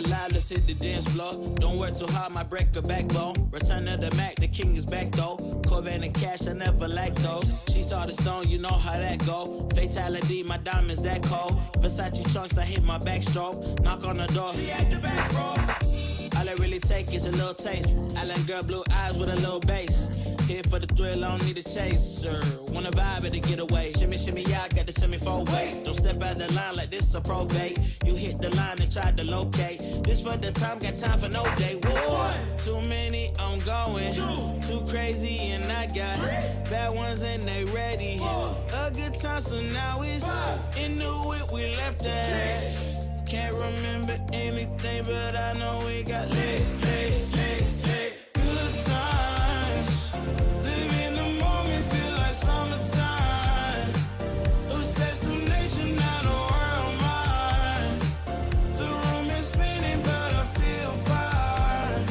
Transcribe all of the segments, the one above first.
alive, let's hit the dance floor. Don't work too hard, might break a backbone. Return of the Mac, the king is back though. Corvette and cash, I never lack those. She saw the stone, you know how that go. Fatality, my diamonds that cold. Versace trunks, I hit my backstroke. Knock on the door, she at the back, bro. All I really take is a little taste. Island girl, blue eyes with a little bass. Here for the thrill, I don't need a chaser. Wanna vibe it to get away. Shimmy, shimmy, yeah, I got the semi-fold weight. Don't step out the line like this a probate. You hit the line and try to locate. This for the time, got time for no day. One, too many, I'm going. Too crazy and I got bad ones and they ready. A good time, so now it's into it, we left that. Can't remember anything, but I know we got lit. Good times, live in the moment, feel like summertime. Obsessed with nature, not a world mine. The room is spinning, but I feel fine.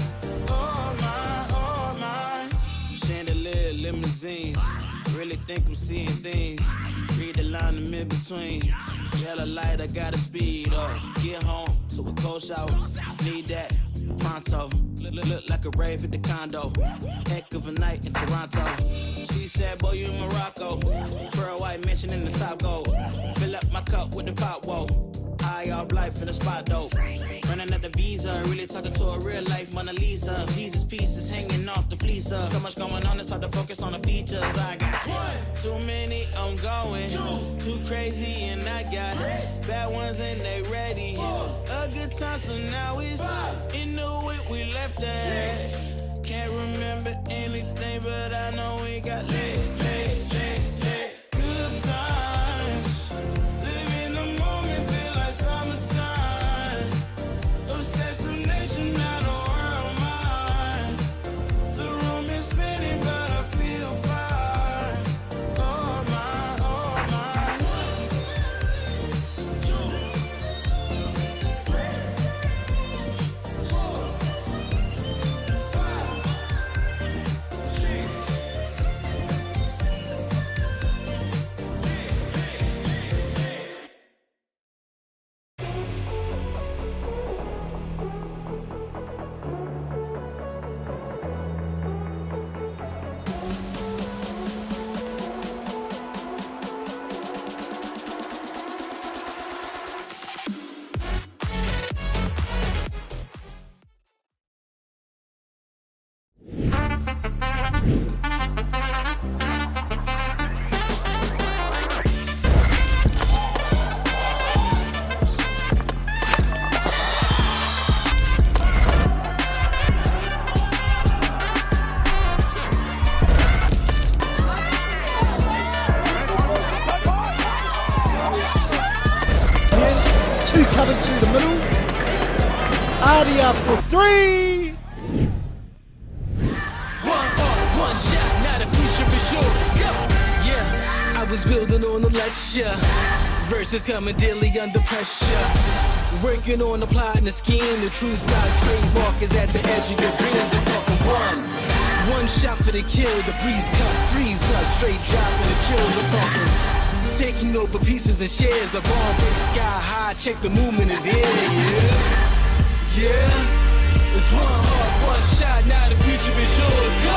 Oh my. Chandelier, limousines. Really think I'm seeing things. Read the line in mid-between. Yellow light, I gotta speed up. Get home to a cold shower. Need that pronto. Look like a rave at the condo. Heck of a night in Toronto. She said, boy, you in Morocco. Pearl white mention in the top gold. Fill up my cup with the pot, whoa. Eye off life in the spot, dope. Running up the visa, really talking to a real life Mona Lisa. Jesus pieces hanging off the fleecer. So much going on, it's hard to focus on the features. I got too many, I'm going. Too crazy and I got bad ones and they ready. A good time, so now it's into it, we left that. Can't remember anything, but I know we got lit. Good times, live in the moment, feel like summertime. Obsessed with nature, not a world mine. The room is spinning, but I feel fine. Oh my. Two cutters through the middle. Adia for three. One shot, now the future is yours. Go! Yeah, I was building on the lecture. Verses coming daily under pressure. Working on the plot and the scheme. The true stock trademark is at the edge of your dreams. I'm talking one shot for the kill. The breeze cut, freeze up, straight dropping the chills. I'm talking taking over pieces and shares. A bomb break sky high. Check the movement is here. Yeah. It's one heart, one shot. Now the future is yours. Go.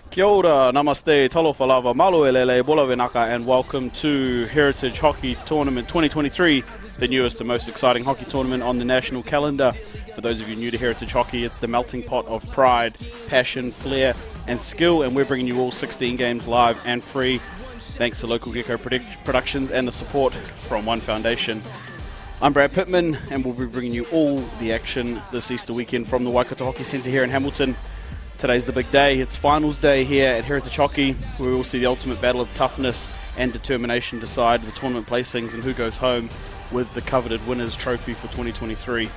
Kia ora, namaste, talofa lava, malo elele, bola venaka, and welcome to Heritage Hockey Tournament 2023, the newest and most exciting hockey tournament on the national calendar. For those of you new to Heritage Hockey, it's the melting pot of pride, passion, flair, and skill, and we're bringing you all 16 games live and free, thanks to local Gecko Productions and the support from One Foundation. I'm Brad Pittman, and we'll be bringing you all the action this Easter weekend from the Waikato Hockey Centre here in Hamilton. Today's the big day. It's finals day here at Heritage Hockey, where we will see the ultimate battle of toughness and determination decide the tournament placings and who goes home with the coveted winners trophy for 2023.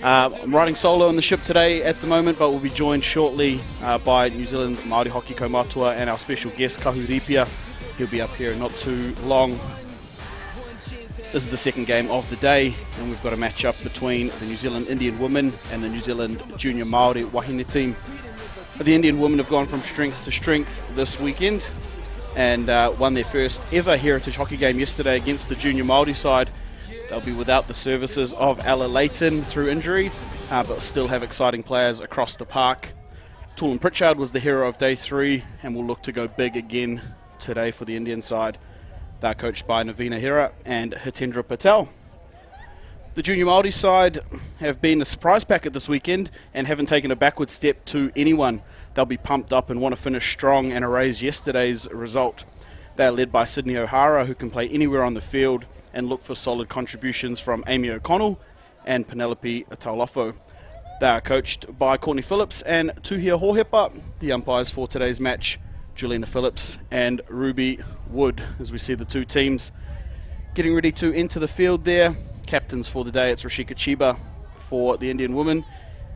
I'm riding solo on the ship today at the moment, but we'll be joined shortly by New Zealand Māori Hockey Kaumatua and our special guest Kahu Ripia. He'll be up here in not too long. This is the second game of the day, and we've got a match up between the New Zealand Indian women and the New Zealand Junior Māori Wahine team. The Indian women have gone from strength to strength this weekend and won their first ever Heritage Hockey game yesterday against the junior Māori side. They'll be without the services of Ella Leighton through injury, but still have exciting players across the park. Tulin Pritchard was the hero of day 3 and will look to go big again today for the Indian side. They're coached by Navina Hera and Hitendra Patel. The junior Māori side have been a surprise packet this weekend and haven't taken a backward step to anyone. They'll be pumped up and want to finish strong and erase yesterday's result. They are led by Sydney O'Hara, who can play anywhere on the field and look for solid contributions from Amy O'Connell and Penelope Taulofo. They are coached by Courtney Phillips and Tuhia Hohepa. The umpires for today's match, Juliana Phillips and Ruby Wood, as we see the two teams getting ready to enter the field there. Captains for the day, it's Rashika Chiba for the Indian women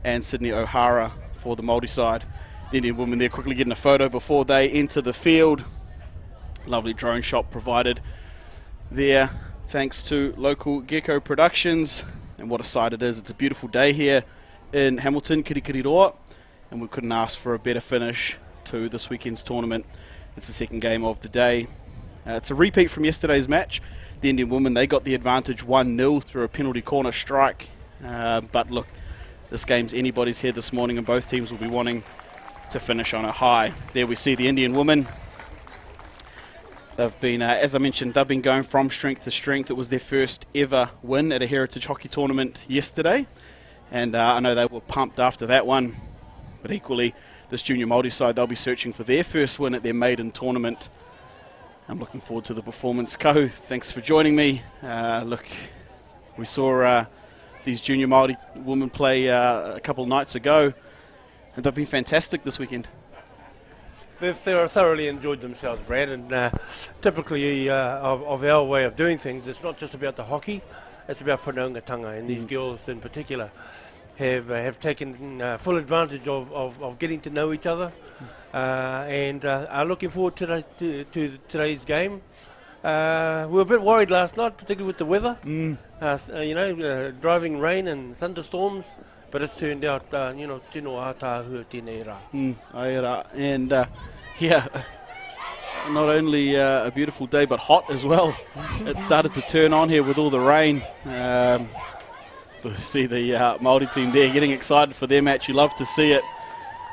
and Sydney O'Hara for the Māori side. The Indian women there quickly getting a photo before they enter the field. Lovely drone shot provided there thanks to local Gecko Productions. And what a sight it is. It's a beautiful day here in Hamilton, Kirikiriroa, and we couldn't ask for a better finish to this weekend's tournament. It's the second game of the day. It's a repeat from yesterday's match. The Indian women, they got the advantage 1-0 through a penalty corner strike. But look, this game's anybody's head this morning, and both teams will be wanting to finish on a high. There we see the Indian women. They've been, as I mentioned, they've been going from strength to strength. It was their first ever win at a Heritage Hockey tournament yesterday. And I know they were pumped after that one. But equally, this junior Māori side, they'll be searching for their first win at their maiden tournament. I'm looking forward to the performance. Kahu, thanks for joining me. Look, we saw these junior Māori women play a couple of nights ago, and they've been fantastic this weekend. They've thoroughly enjoyed themselves, Brad, and typically of our way of doing things, it's not just about the hockey, it's about whanaungatanga, and these girls in particular have taken full advantage of getting to know each other. And are looking forward to today's game. We were a bit worried last night, particularly with the weather. Driving rain and thunderstorms, but it's turned out, tino ātāhua tēnei rā. And not only a beautiful day, but hot as well. It started to turn on here with all the rain. To see the Māori team there getting excited for their match. You love to see it.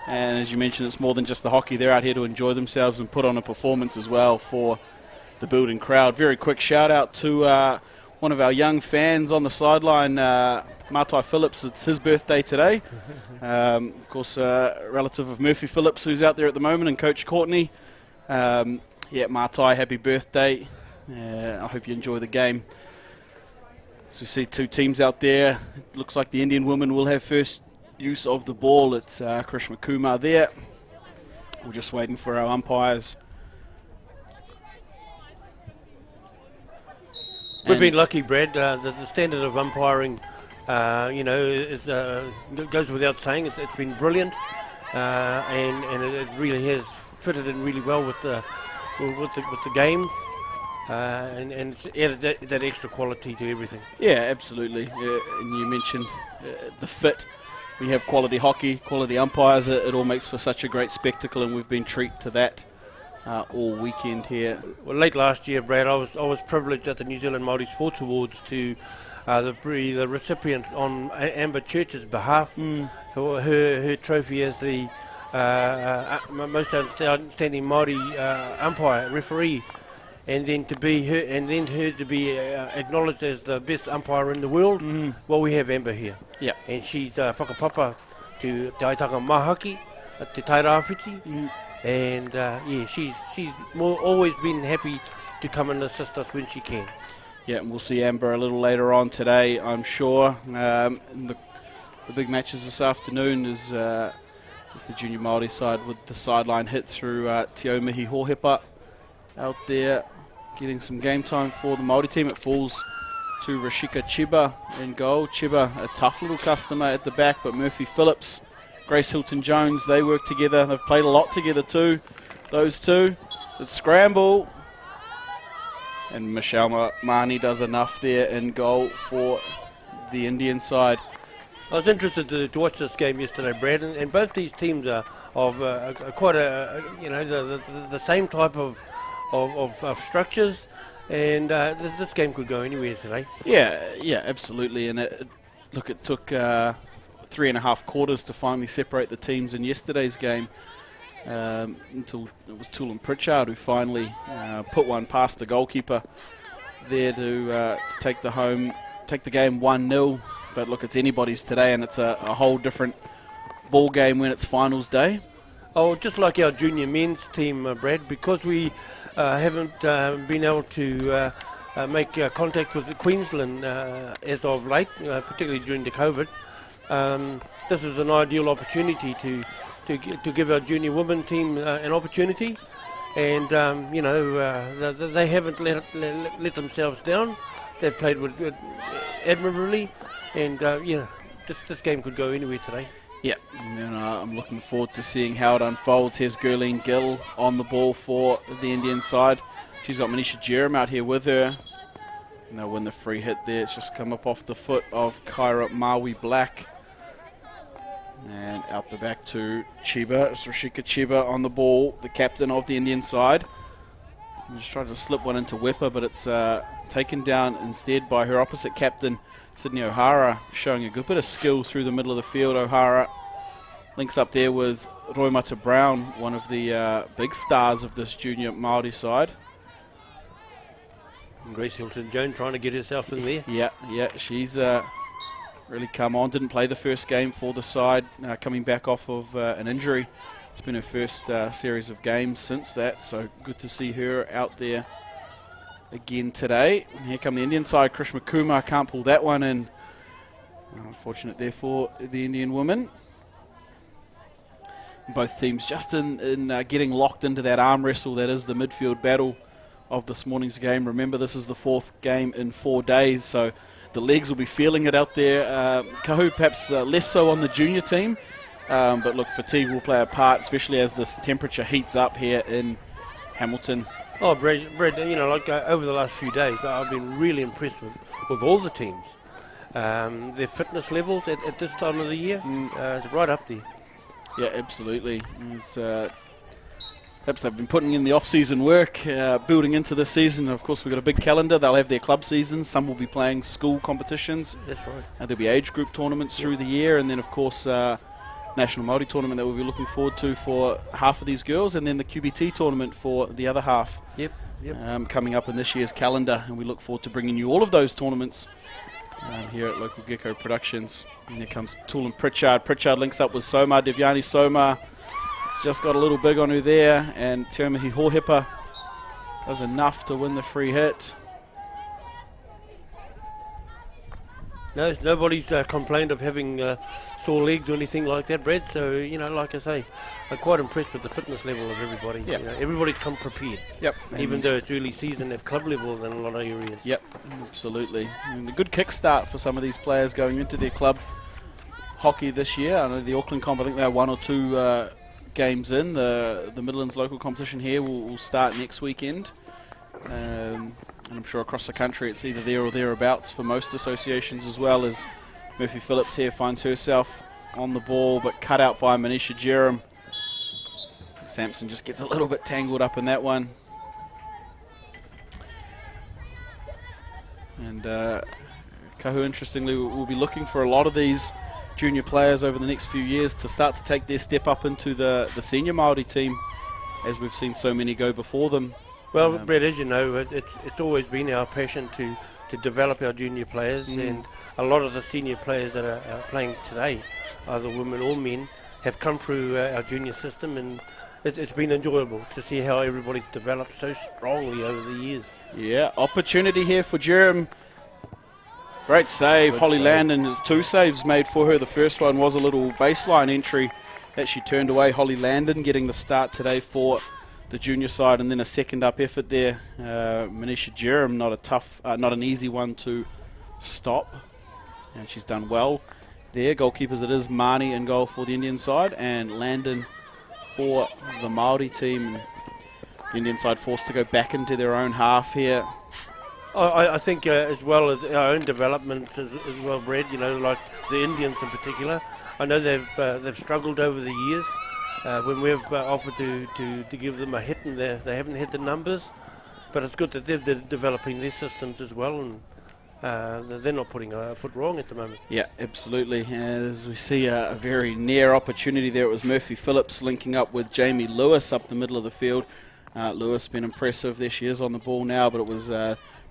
And as you mentioned, it's more than just the hockey. They're out here to enjoy themselves and put on a performance as well for the building crowd. Very quick shout out to one of our young fans on the sideline, Mātai Phillips. It's his birthday today. Of course, a relative of Murphy Phillips, who's out there at the moment, and Coach Courtney. Mātai, happy birthday. I hope you enjoy the game. So we see two teams out there. It looks like the Indian women will have first use of the ball. It's Krishma Kumar there. We're just waiting for our umpires. We've been lucky, Brad. The standard of umpiring, goes without saying. It's been brilliant, and it really has fitted in really well with the games. And it's added that extra quality to everything. Yeah, absolutely. And you mentioned the fit. When you have quality hockey, quality umpires, it all makes for such a great spectacle, and we've been treated to that all weekend here. Well, late last year, Brad, I was privileged at the New Zealand Māori Sports Awards to the recipient on Amber Church's behalf. Her trophy as the most outstanding Māori umpire, referee. And then her to be acknowledged as the best umpire in the world. Well, we have Amber here. Yeah. And she's whakapapa to Te Aitanga Mahaki, Te Tairawhiti. And she's always been happy to come and assist us when she can. Yeah, and we'll see Amber a little later on today, I'm sure. The big matches this afternoon is the junior Māori side with the sideline hit through Te Aumihi Hohepa out there, getting some game time for the Māori team. It falls to Rashika Chiba in goal. Chiba, a tough little customer at the back, but Murphy Phillips, Grace Hilton-Jones, they work together. They've played a lot together too, those two. The scramble, and Michelle Mahoney does enough there in goal for the Indian side. I was interested to watch this game yesterday, Brad, and both these teams are quite the same type of structures, and this game could go anywhere today. Yeah, absolutely. And it took 3.5 quarters to finally separate the teams in yesterday's game, until it was Tool and Pritchard who finally put one past the goalkeeper there to take the game 1-0. But look, it's anybody's today, and it's a whole different ball game when it's finals day. Oh, just like our junior men's team, Brad, because we haven't been able to make contact with Queensland as of late, particularly during the COVID. This is an ideal opportunity to give our junior women team an opportunity, and they haven't let themselves down. They've played with admirably, and this game could go anywhere today. Yeah, and I'm looking forward to seeing how it unfolds. Here's Gurleen Gill on the ball for the Indian side. She's got Manisha Jerem out here with her. And they'll win the free hit there. It's just come up off the foot of Kyra Maui Black. And out the back to Chiba. It's Rashika Chiba on the ball, the captain of the Indian side. And just tried to slip one into Wepa, but it's taken down instead by her opposite captain, Sydney O'Hara, showing a good bit of skill through the middle of the field. O'Hara links up there with Roimata Brown, one of the big stars of this junior Māori side. And Grace Hilton-Jones trying to get herself in there. Yeah, she's really come on. Didn't play the first game for the side, coming back off of an injury. It's been her first series of games since that, so good to see her out there again today. And here come the Indian side. Krishma Kumar can't pull that one in. Unfortunate there for the Indian women. Both teams just in getting locked into that arm wrestle that is the midfield battle of this morning's game. Remember, this is the 4th game in 4 days, so the legs will be feeling it out there. Kahu perhaps less so on the junior team, but look, fatigue will play a part, especially as this temperature heats up here in Hamilton. Oh, Brad, over the last few days, I've been really impressed with all the teams. Their fitness levels at this time of the year is right up there. Yeah, absolutely. Perhaps they've been putting in the off-season work, building into this season. Of course, we've got a big calendar. They'll have their club seasons. Some will be playing school competitions. That's right. There'll be age group tournaments through the year, and then, of course, National Māori tournament that we'll be looking forward to for half of these girls, and then the QBT tournament for the other half. Yep. Coming up in this year's calendar, and we look forward to bringing you all of those tournaments here at Local Gecko Productions. And here comes Tool and Pritchard. Pritchard links up with Soma, Devyani Soma. It's just got a little big on her there, and Te Umihi Hohepa does enough to win the free hit. No, nobody's complained of having sore legs or anything like that, Brad. So, like I say, I'm quite impressed with the fitness level of everybody. Yep. Everybody's come prepared. Yep. Even though it's early season at club level in a lot of areas. Yep, absolutely. And a good kickstart for some of these players going into their club hockey this year. I know the Auckland comp, I think they're 1 or 2 games in. The Midlands local competition here will start next weekend. And I'm sure across the country it's either there or thereabouts for most associations, as well as Murphy Phillips here finds herself on the ball, but cut out by Manisha Jerem. Sampson just gets a little bit tangled up in that one. And Kahu, interestingly, will be looking for a lot of these junior players over the next few years to start to take their step up into the senior Māori team, as we've seen so many go before them. Well, Brett, as you know, it's always been our passion to develop our junior players, and a lot of the senior players that are playing today, either women or men, have come through our junior system, and it's been enjoyable to see how everybody's developed so strongly over the years. Yeah, opportunity here for Jerem. Great save. Holly Landon has 2 saves made for her. The first one was a little baseline entry that she turned away. Holly Landon getting the start today for the junior side, and then a second up effort there. Manisha Jerem, not an easy one to stop, and she's done well there. Goalkeepers, it is Marnie in goal for the Indian side, and Landon for the Māori team. The Indian side forced to go back into their own half here. I think as well as our own developments as well, Brad, like the Indians in particular. I know they've struggled over the years, when we've offered to give them a hit and they haven't hit the numbers. But it's good that they're developing their systems as well, and they're not putting a foot wrong at the moment. Yeah, absolutely. And as we see a very near opportunity there, it was Murphy Phillips linking up with Jamie Lewis up the middle of the field. Lewis been impressive. There she is on the ball now, but it was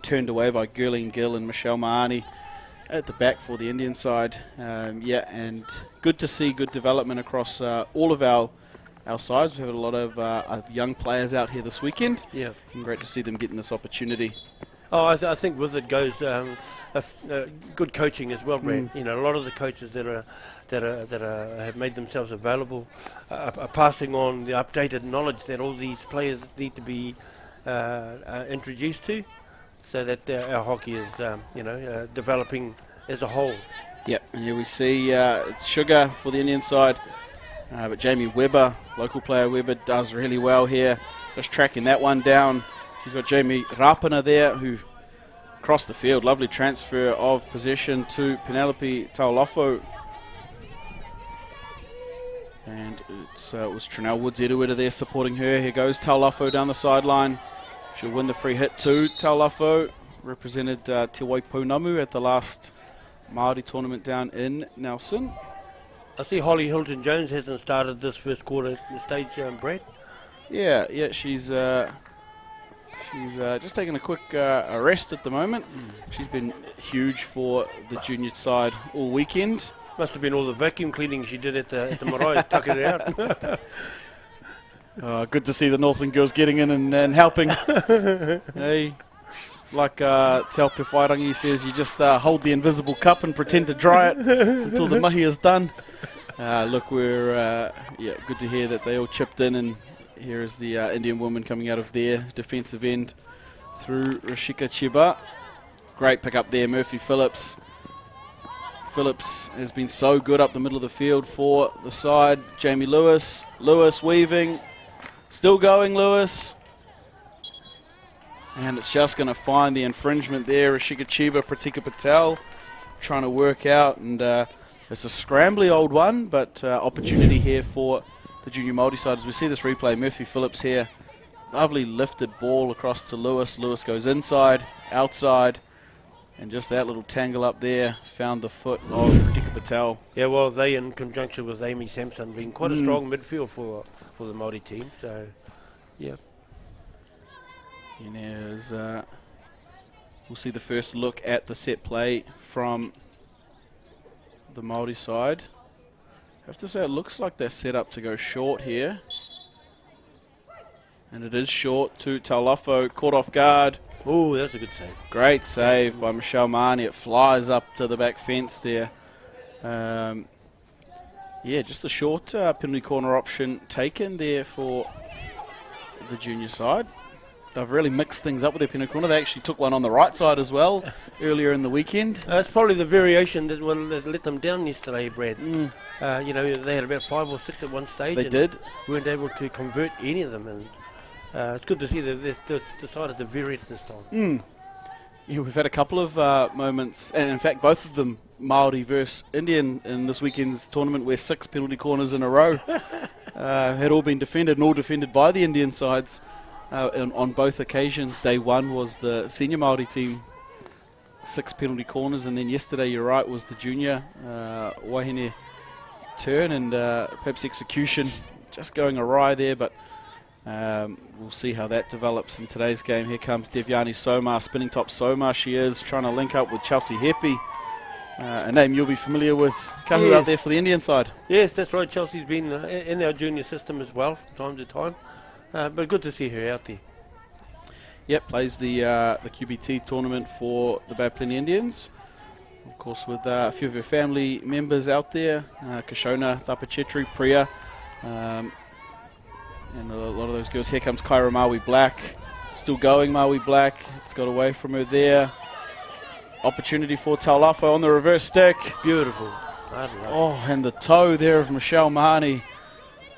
turned away by Gurleen Gill and Michelle Mahani at the back for the Indian side. Yeah, and good to see good development across all of our sides. We've had a lot of young players out here this weekend. Yeah, and great to see them getting this opportunity. Oh, I think with it goes good coaching as well, Brad. You know, a lot of the coaches that have made themselves available are passing on the updated knowledge that all these players need to be introduced to, so that our hockey is developing as a whole. Yep, and here we see it's Sugar for the Indian side, but Jamie Webber, local player Webber, does really well here, just tracking that one down. She's got Jamie Rapana there, who crossed the field. Lovely transfer of possession to Penelope Taulofo. And it was Trinell Woods-Edewita there supporting her. Here goes Taulofo down the sideline. She'll win the free hit too. Taulofo represented Te Waipounamu at the last Māori tournament down in Nelson. I see Holly Hilton-Jones hasn't started this first quarter stage, Brad. Yeah, she's just taking a quick rest at the moment. She's been huge for the junior side all weekend. Must have been all the vacuum cleaning she did at the marae, tucking it out. Good to see the Northland girls getting in and helping. Hey, like Te Aupō Whairangi says, you just hold the invisible cup and pretend to dry it until the mahi is done. Look, we're good to hear that they all chipped in, and here is the Indian woman coming out of their defensive end through Rashika Chiba. Great pick up there, Murphy Phillips. Phillips has been so good up the middle of the field for the side. Jamie Lewis. Lewis weaving. Still going, Lewis. And it's just going to find the infringement there. Rashika Chiba, Pratika Patel trying to work out. And it's a scrambly old one, but opportunity here for the junior Māori side. As we see this replay, Murphy Phillips here. Lovely lifted ball across to Lewis. Lewis goes inside, outside. And just that little tangle up there found the foot of Pratika Patel. Yeah, well, they in conjunction with Amy Sampson being quite a strong midfield for the Māori team. So, yeah. And there's, we'll see the first look at the set play from the Māori side. I have to say it looks like they're set up to go short here. And it is short to Taulofo, caught off guard. Oh, that's a good save. Great save by Michelle Mahoney. It flies up to the back fence there. Yeah, just a short penalty corner option taken there for the junior side. They've really mixed things up with their penalty corner. They actually took one on the right side as well earlier in the weekend. It's probably the variation that let them down yesterday, Brad. You know, they had about 5 or 6 at one stage. They did. Weren't able to convert any of them. And it's good to see that they've decided to vary it this time. Yeah, we've had a couple of moments, and in fact both of them Māori versus Indian in this weekend's tournament, where 6 penalty corners in a row had all been defended, and all defended by the Indian sides on both occasions. Day one was the senior Māori team, 6 penalty corners, and then yesterday, you're right, was the junior Wahine turn, and perhaps execution just going awry there, but we'll see how that develops in today's game. Here comes Devyani Somar, spinning top Somar. She is trying to link up with Chelsea Heppy, a name you'll be familiar with. Kahu out there for the Indian side. Yes, that's right. Chelsea's been in our junior system as well from time to time, but good to see her out there. Yep, plays the QBT tournament for the Bapline Indians. Of course, with a few of her family members out there, Kashona, Tapachetri, Priya, and a lot of those girls. Here comes Kyra Maui Black. Still going, Maui Black. It's got away from her there. Opportunity for Taulofo on the reverse stick. Beautiful. Oh, and the toe there of Michelle Mahoney.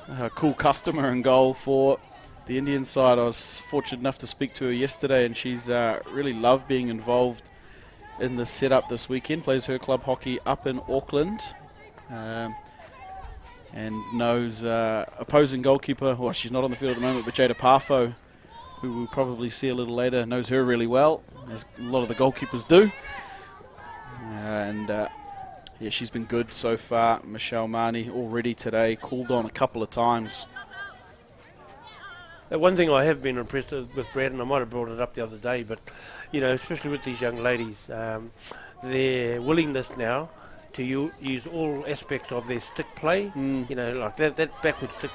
A cool customer in goal for the Indian side. I was fortunate enough to speak to her yesterday, and she's really loved being involved in the setup this weekend. Plays her club hockey up in Auckland. and knows opposing goalkeeper, well, she's not on the field at the moment, but Jada Parfo, who we'll probably see a little later, knows her really well, as a lot of the goalkeepers do. Yeah, she's been good so far. Michelle Marnie already today, called on a couple of times. One thing I have been impressed with Brad, and I might have brought it up the other day, but, you know, especially with these young ladies, their willingness now to use all aspects of their stick play, you know, like that backward stick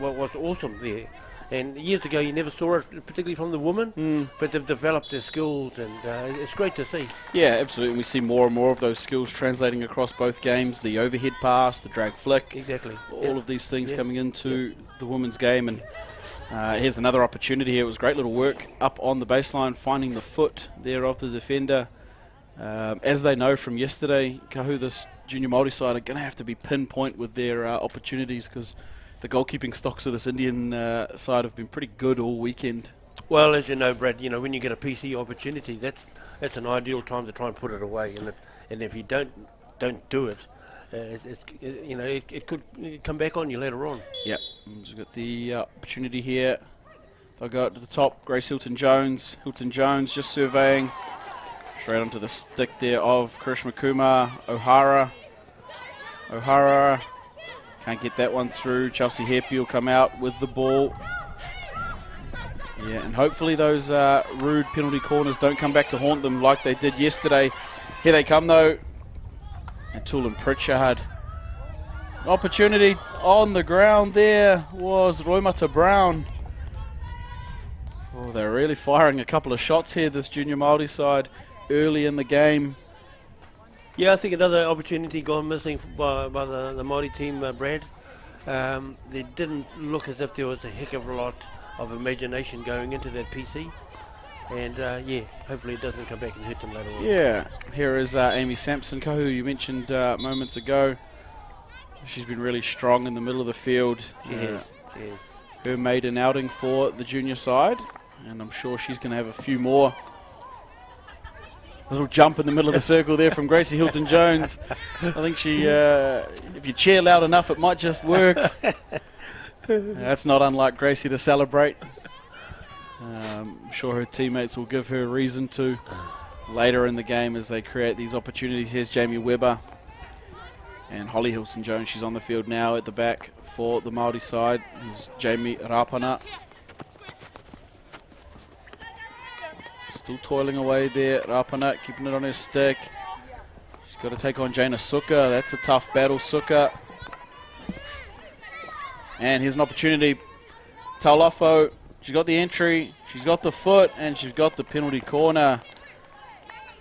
was awesome there. And years ago you never saw it, particularly from the women, but they've developed their skills, and it's great to see. Yeah, absolutely. We see more and more of those skills translating across both games, the overhead pass, the drag flick. Exactly. All of these things coming into the women's game. And here's another opportunity here. It was great little work up on the baseline, finding the foot there of the defender. As they know from yesterday, Kahu, this junior Māori side are going to have to be pinpoint with their opportunities, because the goalkeeping stocks of this Indian side have been pretty good all weekend. Well, as you know, Brad, you know, when you get a PC opportunity, that's an ideal time to try and put it away. And if you don't do it, it could come back on you later on. Yep, we've got the opportunity here. They'll go up to the top. Grace Hilton-Jones. Hilton-Jones just surveying. Straight onto the stick there of Karishma Kumar. O'Hara. Can't get that one through. Chelsea Happy will come out with the ball. Yeah, and hopefully those rude penalty corners don't come back to haunt them like they did yesterday. Here they come, though. And Tulin Pritchard. Opportunity on the ground there was Roimata Brown. Oh, they're really firing a couple of shots here, this junior Māori side, early in the game. Yeah, I think another opportunity gone missing by the Māori team, Brad. They didn't look as if there was a heck of a lot of imagination going into that PC. And, hopefully it doesn't come back and hurt them later on. Yeah, here is Amy Sampson, who you mentioned moments ago. She's been really strong in the middle of the field. She has. Her maiden outing for the junior side, and I'm sure she's going to have a few more. Little jump in the middle of the circle there from Gracie Hilton-Jones. I think she, if you cheer loud enough, it might just work. That's not unlike Gracie to celebrate. I'm sure her teammates will give her a reason to later in the game as they create these opportunities. Here's Jamie Webber and Holly Hilton-Jones. She's on the field now at the back for the Māori side. Here's Jamie Rapana. Still toiling away there, Rapana, keeping it on her stick. She's got to take on Jaina Suka. That's a tough battle, Suka. And here's an opportunity. Taulafo, she's got the entry, she's got the foot, and she's got the penalty corner.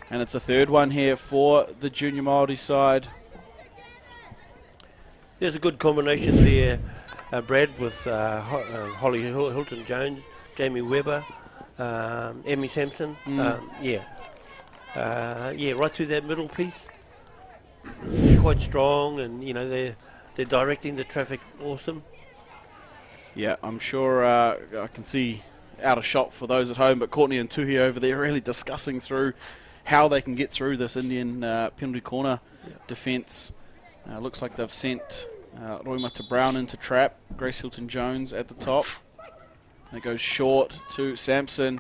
And it's a third one here for the junior Māori side. There's a good combination there, Brad, with Holly Hilton-Jones, Jamie Webber, Emmy Sampson, right through that middle piece. Quite strong, and you know they're directing the traffic awesome. Yeah, I'm sure I can see out of shot for those at home, but Courtney and Tuhi over there really discussing through how they can get through this Indian penalty corner defence. Looks like they've sent Roimata Brown into trap. Grace Hilton-Jones at the top. It goes short to Sampson.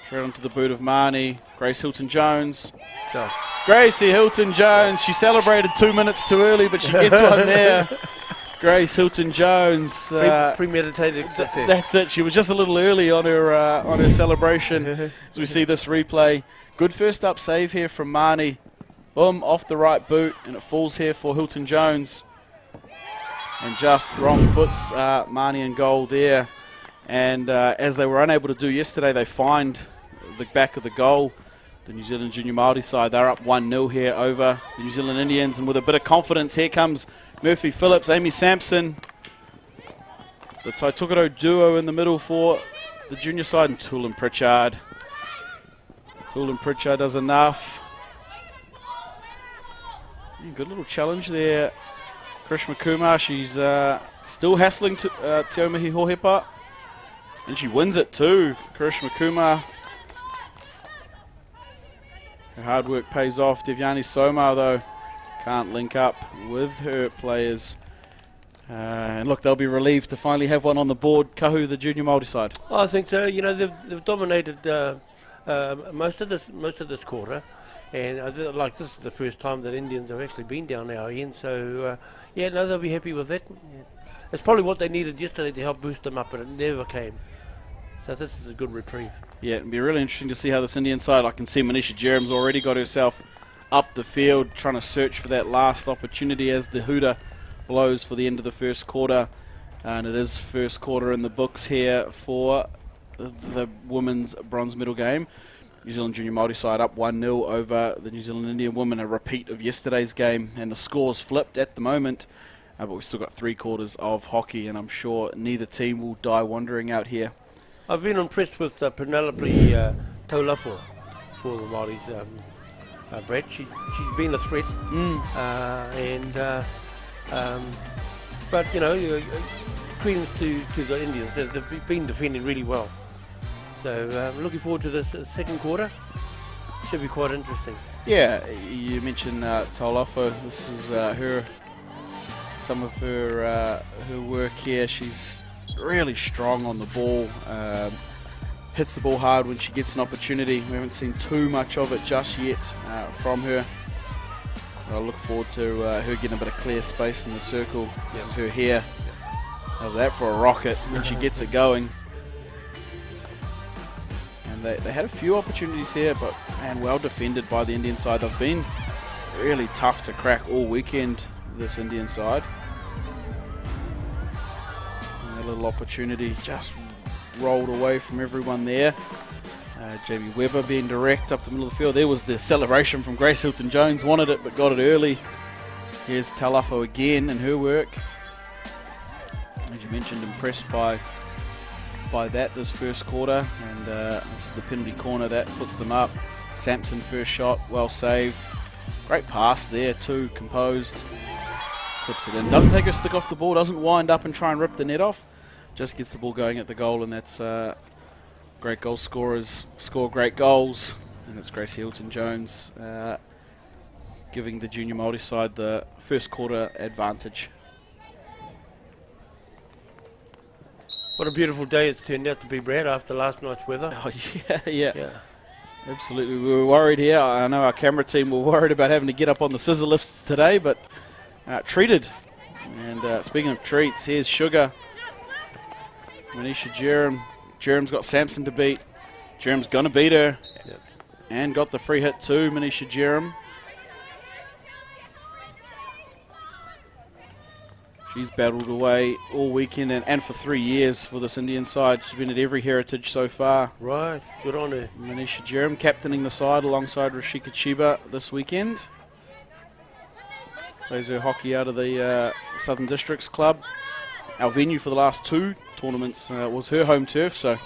Straight onto the boot of Marnie. Grace Hilton-Jones. Sure. Gracie Hilton-Jones. She celebrated 2 minutes too early, but she gets one there. Grace Hilton-Jones. Premeditated success. That's it. She was just a little early on her celebration. As we see this replay. Good first up save here from Marnie. Boom, off the right boot, and it falls here for Hilton-Jones. And just wrong foots Marnie in goal there. And as they were unable to do yesterday, they find the back of the goal. The New Zealand junior Māori side, they're up 1-0 here over the New Zealand Indians. And with a bit of confidence, here comes Murphy Phillips, Amy Sampson. The Taitokoro duo in the middle for the junior side, and Tulin Pritchard. Tulin Pritchard does enough. Yeah, good little challenge there. Karishma Kumar, she's still hassling to Te Aumahi Hohepa. And she wins it too, Karishma Kumar. Her hard work pays off. Devyani Somar, though, can't link up with her players. And look, they'll be relieved to finally have one on the board. Kahu, the junior Māori side. I think so. You know, they've dominated most of this quarter, and like this is the first time that Indians have actually been down our end. So yeah, no, they'll be happy with that. It's probably what they needed yesterday to help boost them up, but it never came. So this is a good reprieve. Yeah, it'll be really interesting to see how this Indian side. I can see Manisha Jerem's already got herself up the field, trying to search for that last opportunity as the hooter blows for the end of the first quarter. And it is first quarter in the books here for the women's bronze medal game. New Zealand junior Māori side up 1-0 over the New Zealand Indian women, a repeat of yesterday's game, and the score's flipped at the moment. But we've still got 3 quarters of hockey, and I'm sure neither team will die wandering out here. I've been impressed with Penelope Taulafo for the Māoris, Brett. She's been a threat, but you know, credence to the Indians. They've been defending really well. So looking forward to this second quarter. Should be quite interesting. Yeah, you mentioned Taulafo. This is some of her work here. She's really strong on the ball. Hits the ball hard when she gets an opportunity. We haven't seen too much of it just yet from her. I look forward to her getting a bit of clear space in the circle. This is her here. How's that for a rocket when she gets it going? And they had a few opportunities here, but man, well defended by the Indian side. They've been really tough to crack all weekend, this Indian side. And a little opportunity just rolled away from everyone there. Jamie Webber being direct up the middle of the field. There was the celebration from Grace Hilton-Jones. Wanted it, but got it early. Here's Taulafo again and her work. As you mentioned, impressed by that this first quarter. And this is the penalty corner that puts them up. Sampson first shot, well saved. Great pass there too, composed. Slips it in. Doesn't take her stick off the ball, doesn't wind up and try and rip the net off. Just gets the ball going at the goal, and that's great goal scorers score great goals. And it's Grace Hilton-Jones giving the junior Māori side the first quarter advantage. What a beautiful day it's turned out to be, Brad, after last night's weather. Oh, yeah. Absolutely. We were worried here. I know our camera team were worried about having to get up on the scissor lifts today, but treated. And speaking of treats, here's Sugar. Manisha Jerem. Jerem's got Sampson to beat. Jerem's going to beat her. Yep. And got the free hit too, Manisha Jerem. She's battled away all weekend and for 3 years for this Indian side. She's been at every heritage so far. Right, good on her. Manisha Jerem captaining the side alongside Rashika Chiba this weekend. Plays her hockey out of the Southern Districts Club. Our venue for the last 2 tournaments was her home turf, so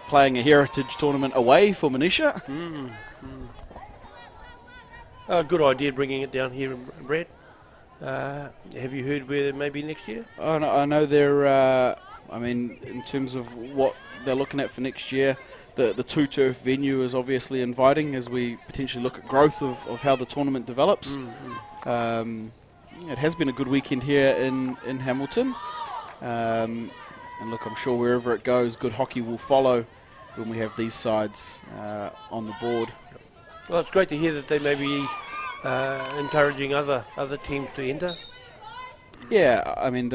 playing a heritage tournament away for Manisha. Good idea bringing it down here, Brad. Have you heard where it may be next year? I know they're, I mean, in terms of what they're looking at for next year, the 2-turf venue is obviously inviting as we potentially look at growth of how the tournament develops. It has been a good weekend here in Hamilton. And look, I'm sure wherever it goes, good hockey will follow when we have these sides on the board. Well, it's great to hear that they may be encouraging other teams to enter. Yeah, I mean,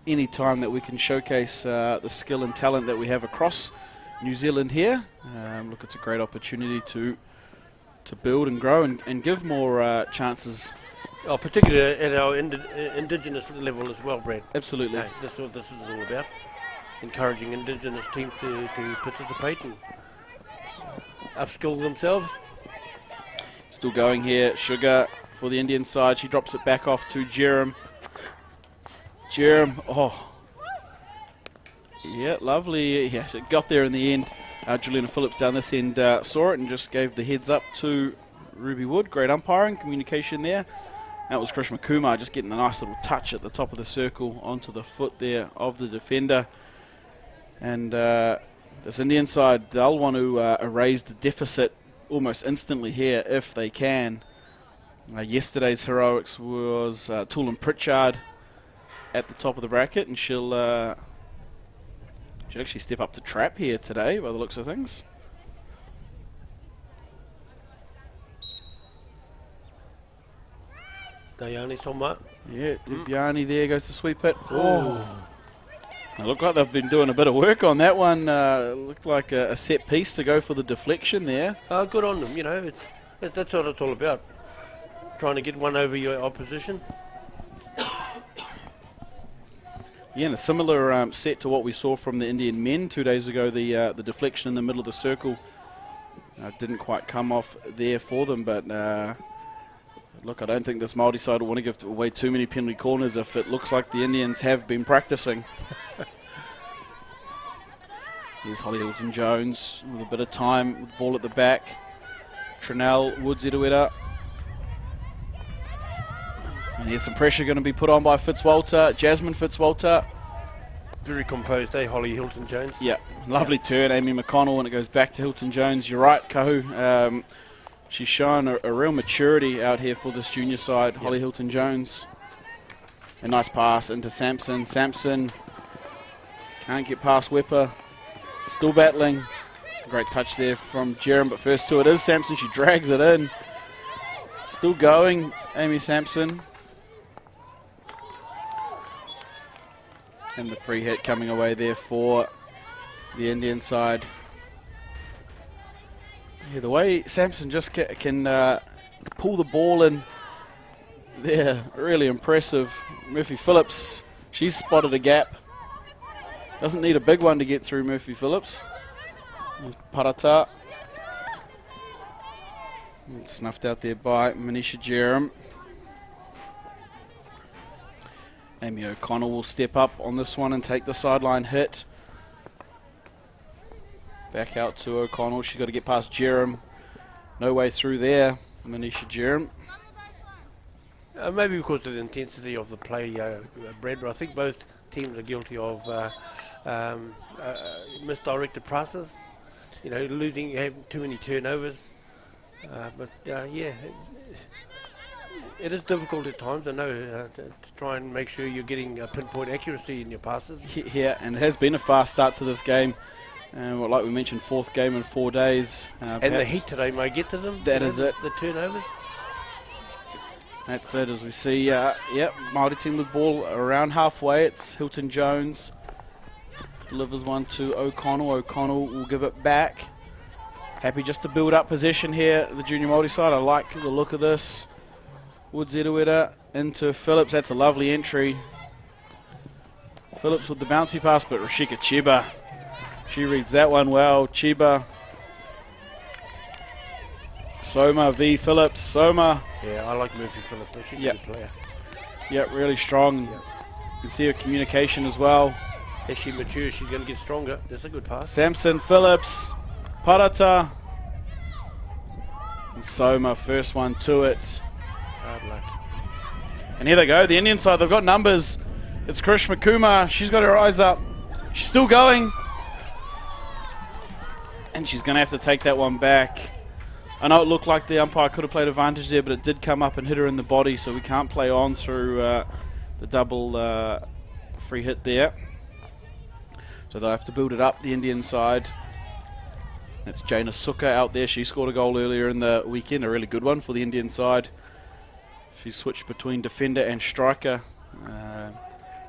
any time that we can showcase the skill and talent that we have across New Zealand here, look, it's a great opportunity to build and grow and give more chances. Oh, particularly at our indigenous level as well, Brad. Absolutely. Hey, that's what this is all about. Encouraging indigenous teams to participate and upskill themselves. Still going here, Sugar for the Indian side. She drops it back off to Jerem. Yeah, lovely. Yeah, she got there in the end. Juliana Phillips down this end saw it and just gave the heads up to Ruby Wood. Great umpiring, communication there. That was Krishma Kumar just getting a nice little touch at the top of the circle onto the foot there of the defender. And this Indian side, they'll want to erase the deficit almost instantly here if they can. Yesterday's heroics was Toolin Pritchard at the top of the bracket, and she'll actually step up to trap here today by the looks of things. Diane Soma. Yeah, Devyani there goes to sweep it. Oh. It looked like they've been doing a bit of work on that one. Looked like a set piece to go for the deflection there. Good on them, you know. That's what it's all about. Trying to get one over your opposition. Yeah, and a similar set to what we saw from the Indian men 2 days ago. The deflection in the middle of the circle didn't quite come off there for them, but look, I don't think this Māori side will want to give away too many penalty corners if it looks like the Indians have been practicing. Here's Holly Hilton-Jones with a bit of time, with the ball at the back. Trinell Woods-Erueta. And here's some pressure going to be put on by Fitzwalter, Jasmine Fitzwalter. Very composed, Holly Hilton-Jones? Yeah, lovely turn, Amy McConnell, and it goes back to Hilton-Jones. You're right, Kahu. She's shown a real maturity out here for this junior side, Holly Hilton-Jones. A nice pass into Sampson. Sampson can't get past Wepper. Still battling. Great touch there from Jerem, but first to it is Sampson. She drags it in. Still going, Amy Sampson. And the free hit coming away there for the Indian side. Yeah, the way Sampson just can pull the ball in there, really impressive. Murphy Phillips, she's spotted a gap. Doesn't need a big one to get through Murphy Phillips. There's Parata. Snuffed out there by Manisha Jerem. Amy O'Connell will step up on this one and take the sideline hit. Back out to O'Connell. She's got to get past Jerem. No way through there. Manisha Jerem. Maybe because of the intensity of the play, Brad, but I think both teams are guilty of misdirected passes. You know, having too many turnovers. Yeah, it is difficult at times, I know, to try and make sure you're getting pinpoint accuracy in your passes. Yeah, and it has been a fast start to this game. Like we mentioned, fourth game in 4 days. And the heat today may get to them. That is it. The turnovers. That's it, as we see, Māori team with ball around halfway. It's Hilton-Jones. Delivers one to O'Connell. O'Connell will give it back. Happy just to build up possession here, the junior Māori side. I like the look of this. Woods-Erueta into Phillips. That's a lovely entry. Phillips with the bouncy pass, but Rashika Chiba, she reads that one well. Chiba. Soma v. Phillips. Soma. Yeah, I like Murphy Phillips, but she's a good player. Yeah, really strong. You can see her communication as well. As she matures, she's going to get stronger. That's a good pass. Samson Phillips. Parata. And Soma, first one to it. Hard luck. And here they go, the Indian side, they've got numbers. It's Karishma Kumar, she's got her eyes up. She's still going. And she's going to have to take that one back. I know it looked like the umpire could have played advantage there, but it did come up and hit her in the body, so we can't play on through the double free hit there. So they'll have to build it up, the Indian side. That's Jaina Suka out there. She scored a goal earlier in the weekend, a really good one for the Indian side. She switched between defender and striker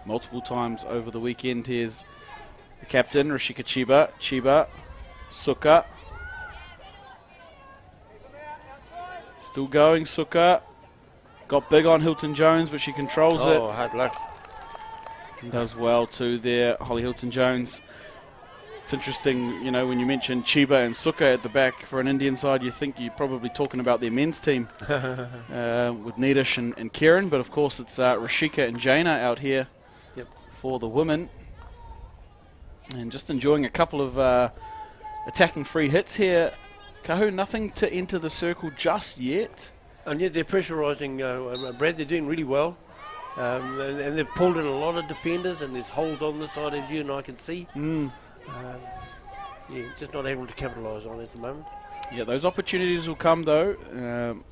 multiple times over the weekend. Here's the captain, Rashika Chiba. Chiba, Suka. Still going, Suka. Got big on Hilton-Jones, but she controls it. Oh, hard luck. And does well too there, Holly Hilton-Jones. It's interesting, you know, when you mention Chiba and Suka at the back for an Indian side, you think you're probably talking about their men's team with Nidish and Kieran, but of course it's Rashika and Jaina out here for the women. And just enjoying a couple of attacking free hits here. Kahu, nothing to enter the circle just yet. And yet they're pressurising Brad, they're doing really well. And they've pulled in a lot of defenders, and there's holes on this side, as you and I can see. Just not able to capitalise on it at the moment. Yeah, those opportunities will come though.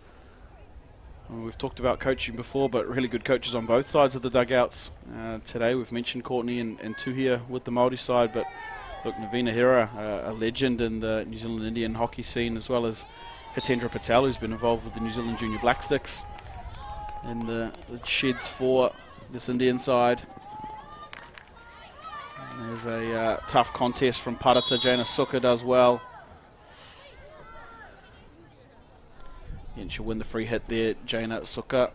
Well, we've talked about coaching before, but really good coaches on both sides of the dugouts. Today we've mentioned Courtney and Tuhia with the Māori side, but look, Navina Hira, a legend in the New Zealand Indian hockey scene, as well as Hitendra Patel, who's been involved with the New Zealand Junior Black Sticks in the sheds for this Indian side. And there's a tough contest from Parata. Jaina Suka does well. And she'll win the free hit there, Jaina Suka.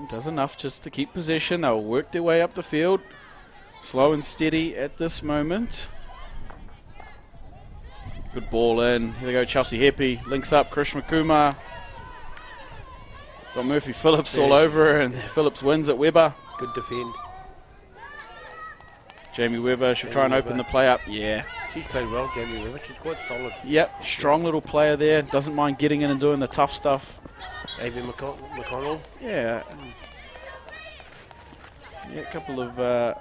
Does enough just to keep possession. They'll work their way up the field. Slow and steady at this moment. Good ball in. Here they go, Chelsea Heppy. Links up, Krishma Kumar. Got Murphy Phillips all over her, and Phillips wins at Weber. Good defend. Jamie Weber should try and open the play up. Yeah. She's played well, Jamie Weber. She's quite solid. Yep, strong little player there. Doesn't mind getting in and doing the tough stuff. Amy McConnell. Yeah. Yeah, a couple of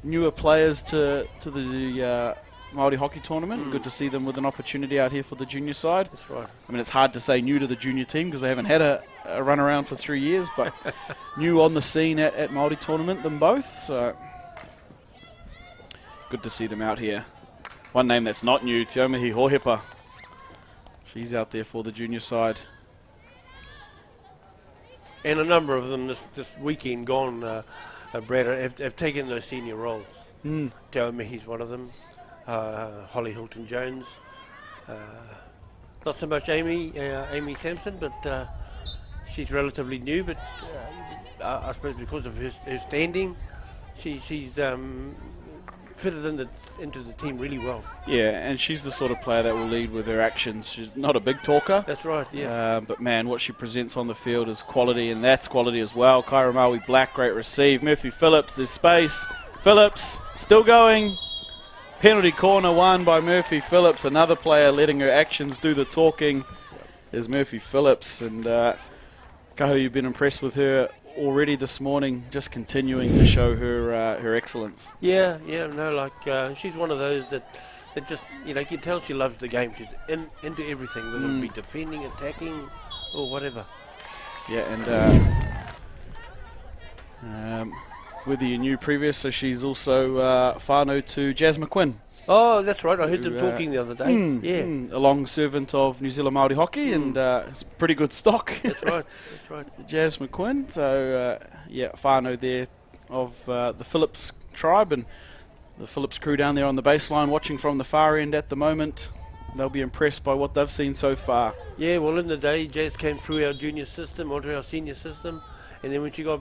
newer players to the Māori hockey tournament. Good to see them with an opportunity out here for the junior side. That's right. I mean, it's hard to say new to the junior team because they haven't had a run around for 3 years, but new on the scene at Māori tournament, them both. So good to see them out here. One name that's not new, Te Aumahi Hohepa. She's out there for the junior side. And a number of them this weekend gone, Brad, have taken those senior roles. Te Aumahi's one of them. Holly Hilton-Jones. Not so much Amy Sampson, but she's relatively new, but I suppose because of her standing, she's fitted into the team really well. Yeah, and she's the sort of player that will lead with her actions. She's not a big talker. That's right, yeah. But man, what she presents on the field is quality, and that's quality as well. Kyra Maui Black, great receive. Murphy Phillips, there's space. Phillips, still going. Penalty corner won by Murphy Phillips. Another player letting her actions do the talking is Murphy Phillips. And Kahu, you've been impressed with her already this morning, just continuing to show her excellence. Yeah, no, like she's one of those that just, you can tell she loves the game. She's into everything, whether it be defending, attacking, or whatever. Yeah, and whether you knew previous, so she's also whānau to Jazz McQuinn. Oh, that's right. I heard them talking the other day. A long servant of New Zealand Māori hockey, and it's pretty good stock. That's right. Jazz McQuinn. So, whānau there of the Phillips tribe, and the Phillips crew down there on the baseline watching from the far end at the moment. They'll be impressed by what they've seen so far. Yeah, well, in the day, Jazz came through our junior system, onto our senior system. And then when she got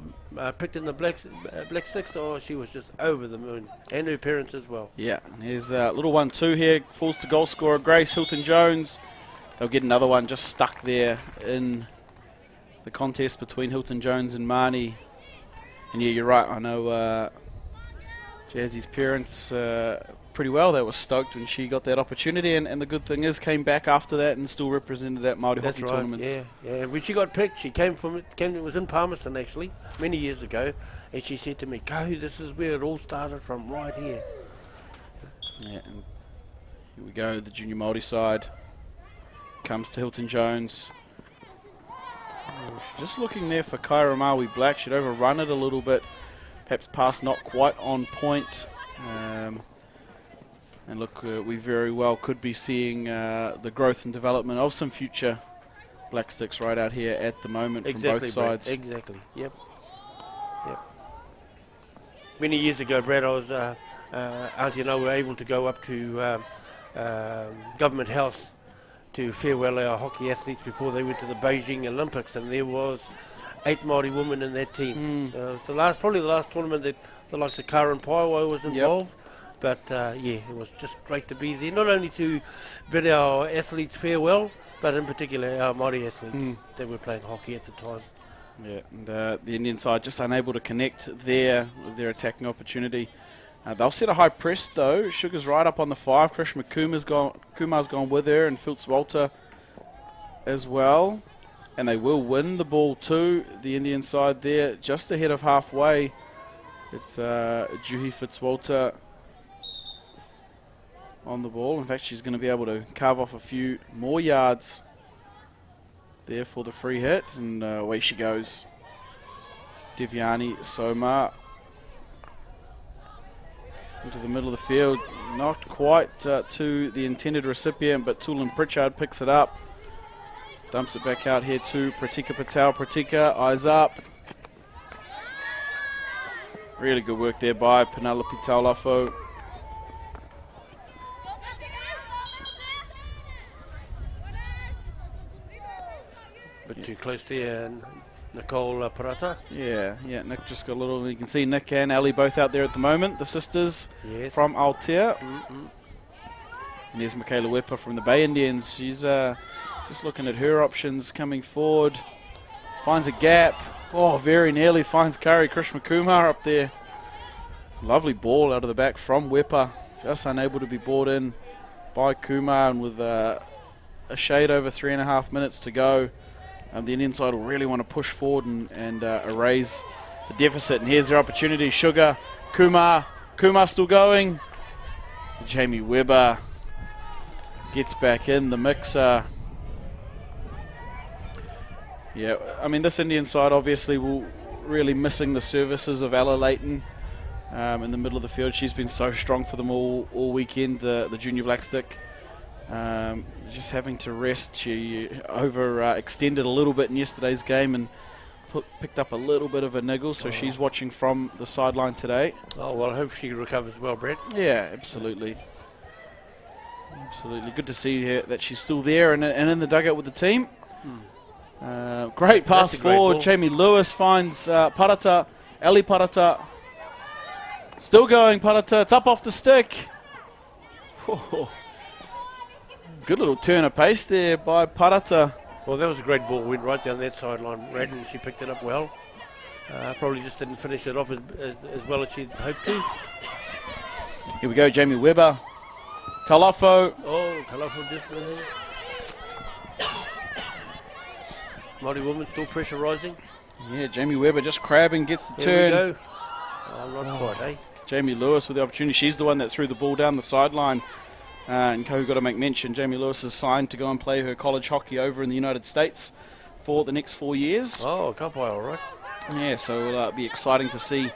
picked in the Black Sticks, she was just over the moon. And her parents as well. Yeah, and here's a little 1-2 here. Falls to goal scorer Grace Hilton-Jones. They'll get another one just stuck there in the contest between Hilton-Jones and Marnie. And yeah, you're right. I know Jazzy's parents pretty well. They were stoked when she got that opportunity, and the good thing is came back after that and still represented that Māori hockey tournaments. Yeah. When she got picked, she it was in Palmerston actually many years ago, and she said to me, "Kahu, this is where it all started from, right here." Yeah, and here we go. The junior Māori side comes to Hilton-Jones. Just looking there for Kyra Maui Black. She'd overrun it a little bit, perhaps pass not quite on point. And look, we very well could be seeing the growth and development of some future Black Sticks right out here at the moment from both sides. Brad. Exactly, yep. Many years ago, Brad, I was, Auntie and I were able to go up to Government House to farewell our hockey athletes before they went to the Beijing Olympics, and there was 8 Māori women in that team. It was probably the last tournament that the likes of Karen Paiwai was involved. Yep. But, it was just great to be there, not only to bid our athletes farewell, but in particular our Māori athletes that were playing hockey at the time. Yeah, and the Indian side just unable to connect there with their attacking opportunity. They'll set a high press, though. Sugar's right up on the 5. Krishma Kumar's gone with her, and Fultz Walter as well. And they will win the ball, too, the Indian side there, just ahead of halfway. It's Juhi Fitzwalter on the ball. In fact, she's going to be able to carve off a few more yards there for the free hit, and away she goes. Devyani Soma into the middle of the field, not quite to the intended recipient, but Tulin Pritchard picks it up, dumps it back out here to Pratika Patel. Pratika, eyes up. Really good work there by Penelope Taulafo. Bit too close there, and Nicole Parata. Yeah, Nick just got a little, you can see Nick and Ali both out there at the moment, the sisters from Aotea. And there's Michaela Wepa from the Bay Indians. She's just looking at her options coming forward. Finds a gap. Oh, very nearly finds Kari Krishna Kumar up there. Lovely ball out of the back from Wepa. Just unable to be brought in by Kumar, and with a shade over 3.5 minutes to go. The Indian side will really want to push forward and erase the deficit. And here's their opportunity. Sugar, Kumar still going. Jamie Weber gets back in the mixer. Yeah, I mean, this Indian side obviously will really missing the services of Ella Leighton in the middle of the field. She's been so strong for them all weekend, the junior black stick. Just having to rest. She overextended a little bit in yesterday's game and picked up a little bit of a niggle, so she's watching from the sideline today. Oh, well, I hope she recovers well, Brett. Yeah, absolutely. Absolutely. Good to see her, that she's still there and in the dugout with the team. Great pass forward. Ball. Jamie Lewis finds Parata. Ali Parata. Still going, Parata. It's up off the stick. Oh. Good little turn of pace there by Parata. Well, that was a great ball. Went right down that sideline, Brad, and she picked it up well. Probably just didn't finish it off as well as she'd hoped to. Here we go, Jamie Weber. Talafo. Oh, Talafo just missing. Māori woman still pressurising. Yeah, Jamie Weber just crabbing, gets the Here turn. we go. Oh, not quite, eh? Jamie Lewis with the opportunity. She's the one that threw the ball down the sideline. And Kohu got to make mention, Jamie Lewis is signed to go and play her college hockey over in the United States for the next 4 years. Oh, Kapai, all right. Yeah, so it'll be exciting to see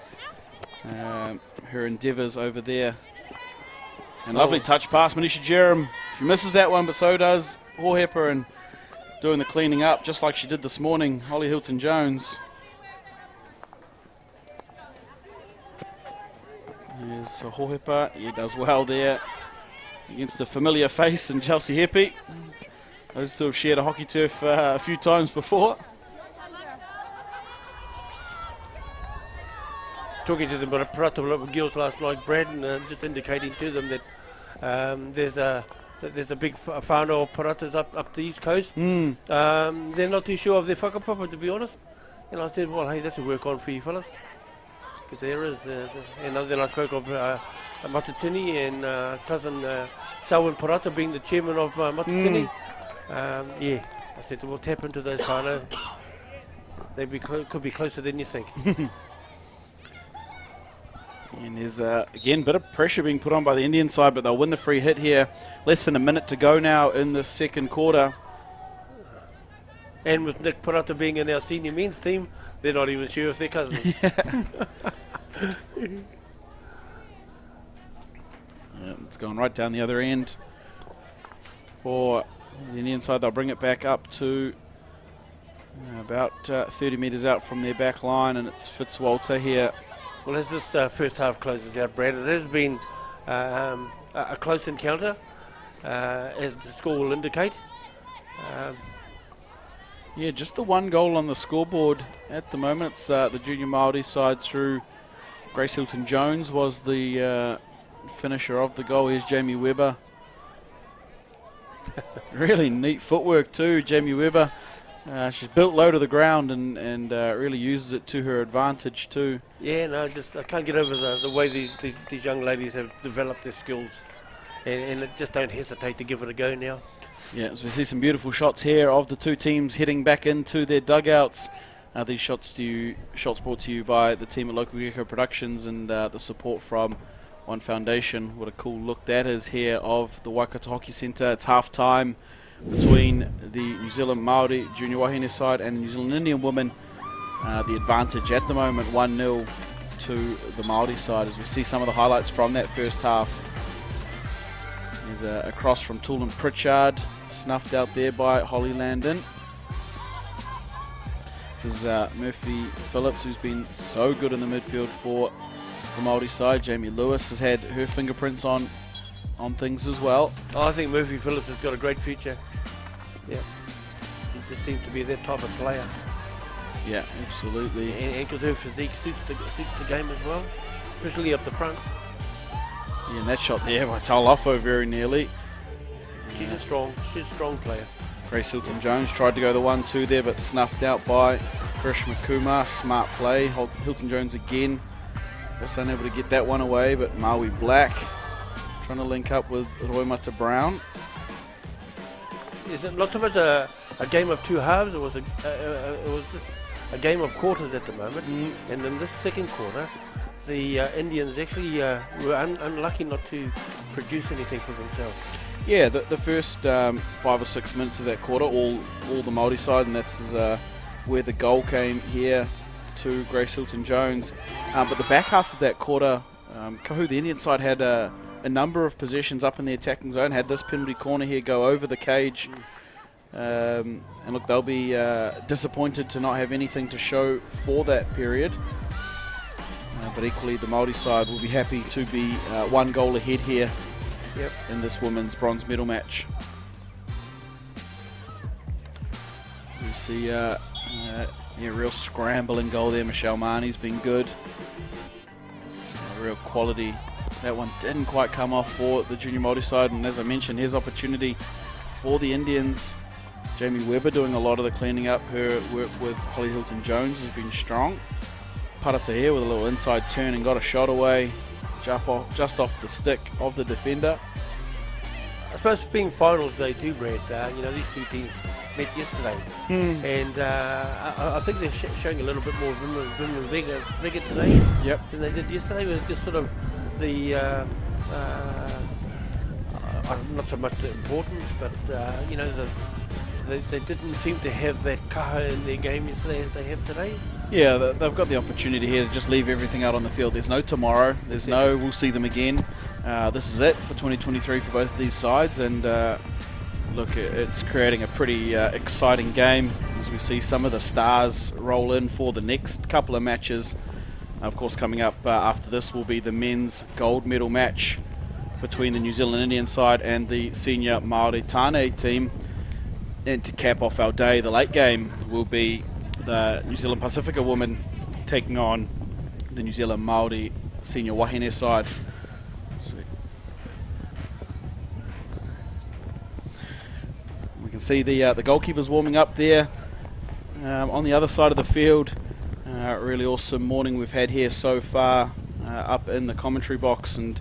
her endeavours over there. And lovely touch pass, Manisha Jerem. She misses that one, but so does Hohepa, and doing the cleaning up just like she did this morning, Holly Hilton-Jones. Here's Hohepa. He does well there against a familiar face in Chelsea Hepi. Those two have shared a hockey turf a few times before. Talking to them about Parata girls last night, Brad, and just indicating to them that there's a big whānau of Paratas up the East Coast. They're not too sure of their whakapapa, to be honest. And I said, well, hey, that's a work on for you fellas. Because there is, and then I spoke of Matatini and cousin Selwyn Parata being the chairman of Matatini. Yeah, I said, we'll tap into those whānau. They could be closer than you think. And there's, again, a bit of pressure being put on by the Indian side, but they'll win the free hit here. Less than a minute to go now in the second quarter. And with Nick Parata being in our senior men's team, they're not even sure if they're cousins. Yeah, it's going right down the other end. For the Indian side, they'll bring it back up to about 30 metres out from their back line, and it's Fitzwalter here. Well, as this first half closes out, Brad, it has been a close encounter, as the score will indicate. Yeah, just the one goal on the scoreboard at the moment. It's the junior Māori side through Grace Hilton-Jones was the finisher of the goal. Here's Jamie Weber. Really neat footwork too, Jamie Weber. She's built low to the ground and really uses it to her advantage too. Yeah, no, I can't get over the way these young ladies have developed their skills, and just don't hesitate to give it a go now. Yeah, so we see some beautiful shots here of the two teams heading back into their dugouts. These shots brought to you by the team at Local Gecko Productions and the support from on Foundation. What a cool look that is here of the Waikato Hockey Centre. It's half time between the New Zealand Māori junior wahine side and the New Zealand Indian women. The advantage at the moment 1-0 to the Māori side as we see some of the highlights from that first half. There's a cross from Toolin Pritchard, snuffed out there by Holly Landon. This is Murphy Phillips, who's been so good in the midfield for the Māori side. Jamie Lewis has had her fingerprints on things as well. Oh, I think Murphy Phillips has got a great future. Yeah, he just seems to be that type of player. Yeah, absolutely. And because her physique suits the game as well, especially up the front. Yeah, and that shot there by Taulafo very nearly. She's a strong player. Grace Hilton-Jones tried to go the 1-2 there, but snuffed out by Karishma Kumar. Smart play. Hilton-Jones again. Just unable to get that one away, but Maui Black trying to link up with Roimata Brown. Is it not so much a game of two halves? It was just a game of quarters at the moment. And in this second quarter, the Indians actually were unlucky not to produce anything for themselves. Yeah, the first 5 or 6 minutes of that quarter, all the Māori side, and that's where the goal came here to Grace Hilton-Jones. But the back half of that quarter, Kahu, the Indian side had a number of possessions up in the attacking zone, had this penalty corner here go over the cage. And look, they'll be disappointed to not have anything to show for that period. But equally, the Māori side will be happy to be 1 goal ahead here. Yep. In this women's bronze medal match. You see a real scrambling goal there. Michelle Marnie's been good. Real quality. That one didn't quite come off for the junior Māori side, and as I mentioned, here's opportunity for the Indians. Jamie Webber doing a lot of the cleaning up. Her work with Holly Hilton-Jones has been strong. Parata here with a little inside turn and got a shot away. Just off the stick of the defender. I suppose being finals day too, Brad, these two teams met yesterday. And I think they're showing a little bit more vim and vigor today than they did yesterday. It was just sort of the, not so much the importance, but, they didn't seem to have that kaha in their game yesterday as they have today. Yeah, they've got the opportunity here to just leave everything out on the field. There's no tomorrow. There's no we'll see them again. This is it for 2023 for both of these sides. And look, it's creating a pretty exciting game as we see some of the stars roll in for the next couple of matches. Of course, coming up after this will be the men's gold medal match between the New Zealand Indian side and the senior Māori Tāne team. And to cap off our day, the late game will be the New Zealand Pacifica women taking on the New Zealand Māori senior wahine side. We can see the goalkeepers warming up there on the other side of the field. Really awesome morning we've had here so far up in the commentary box. And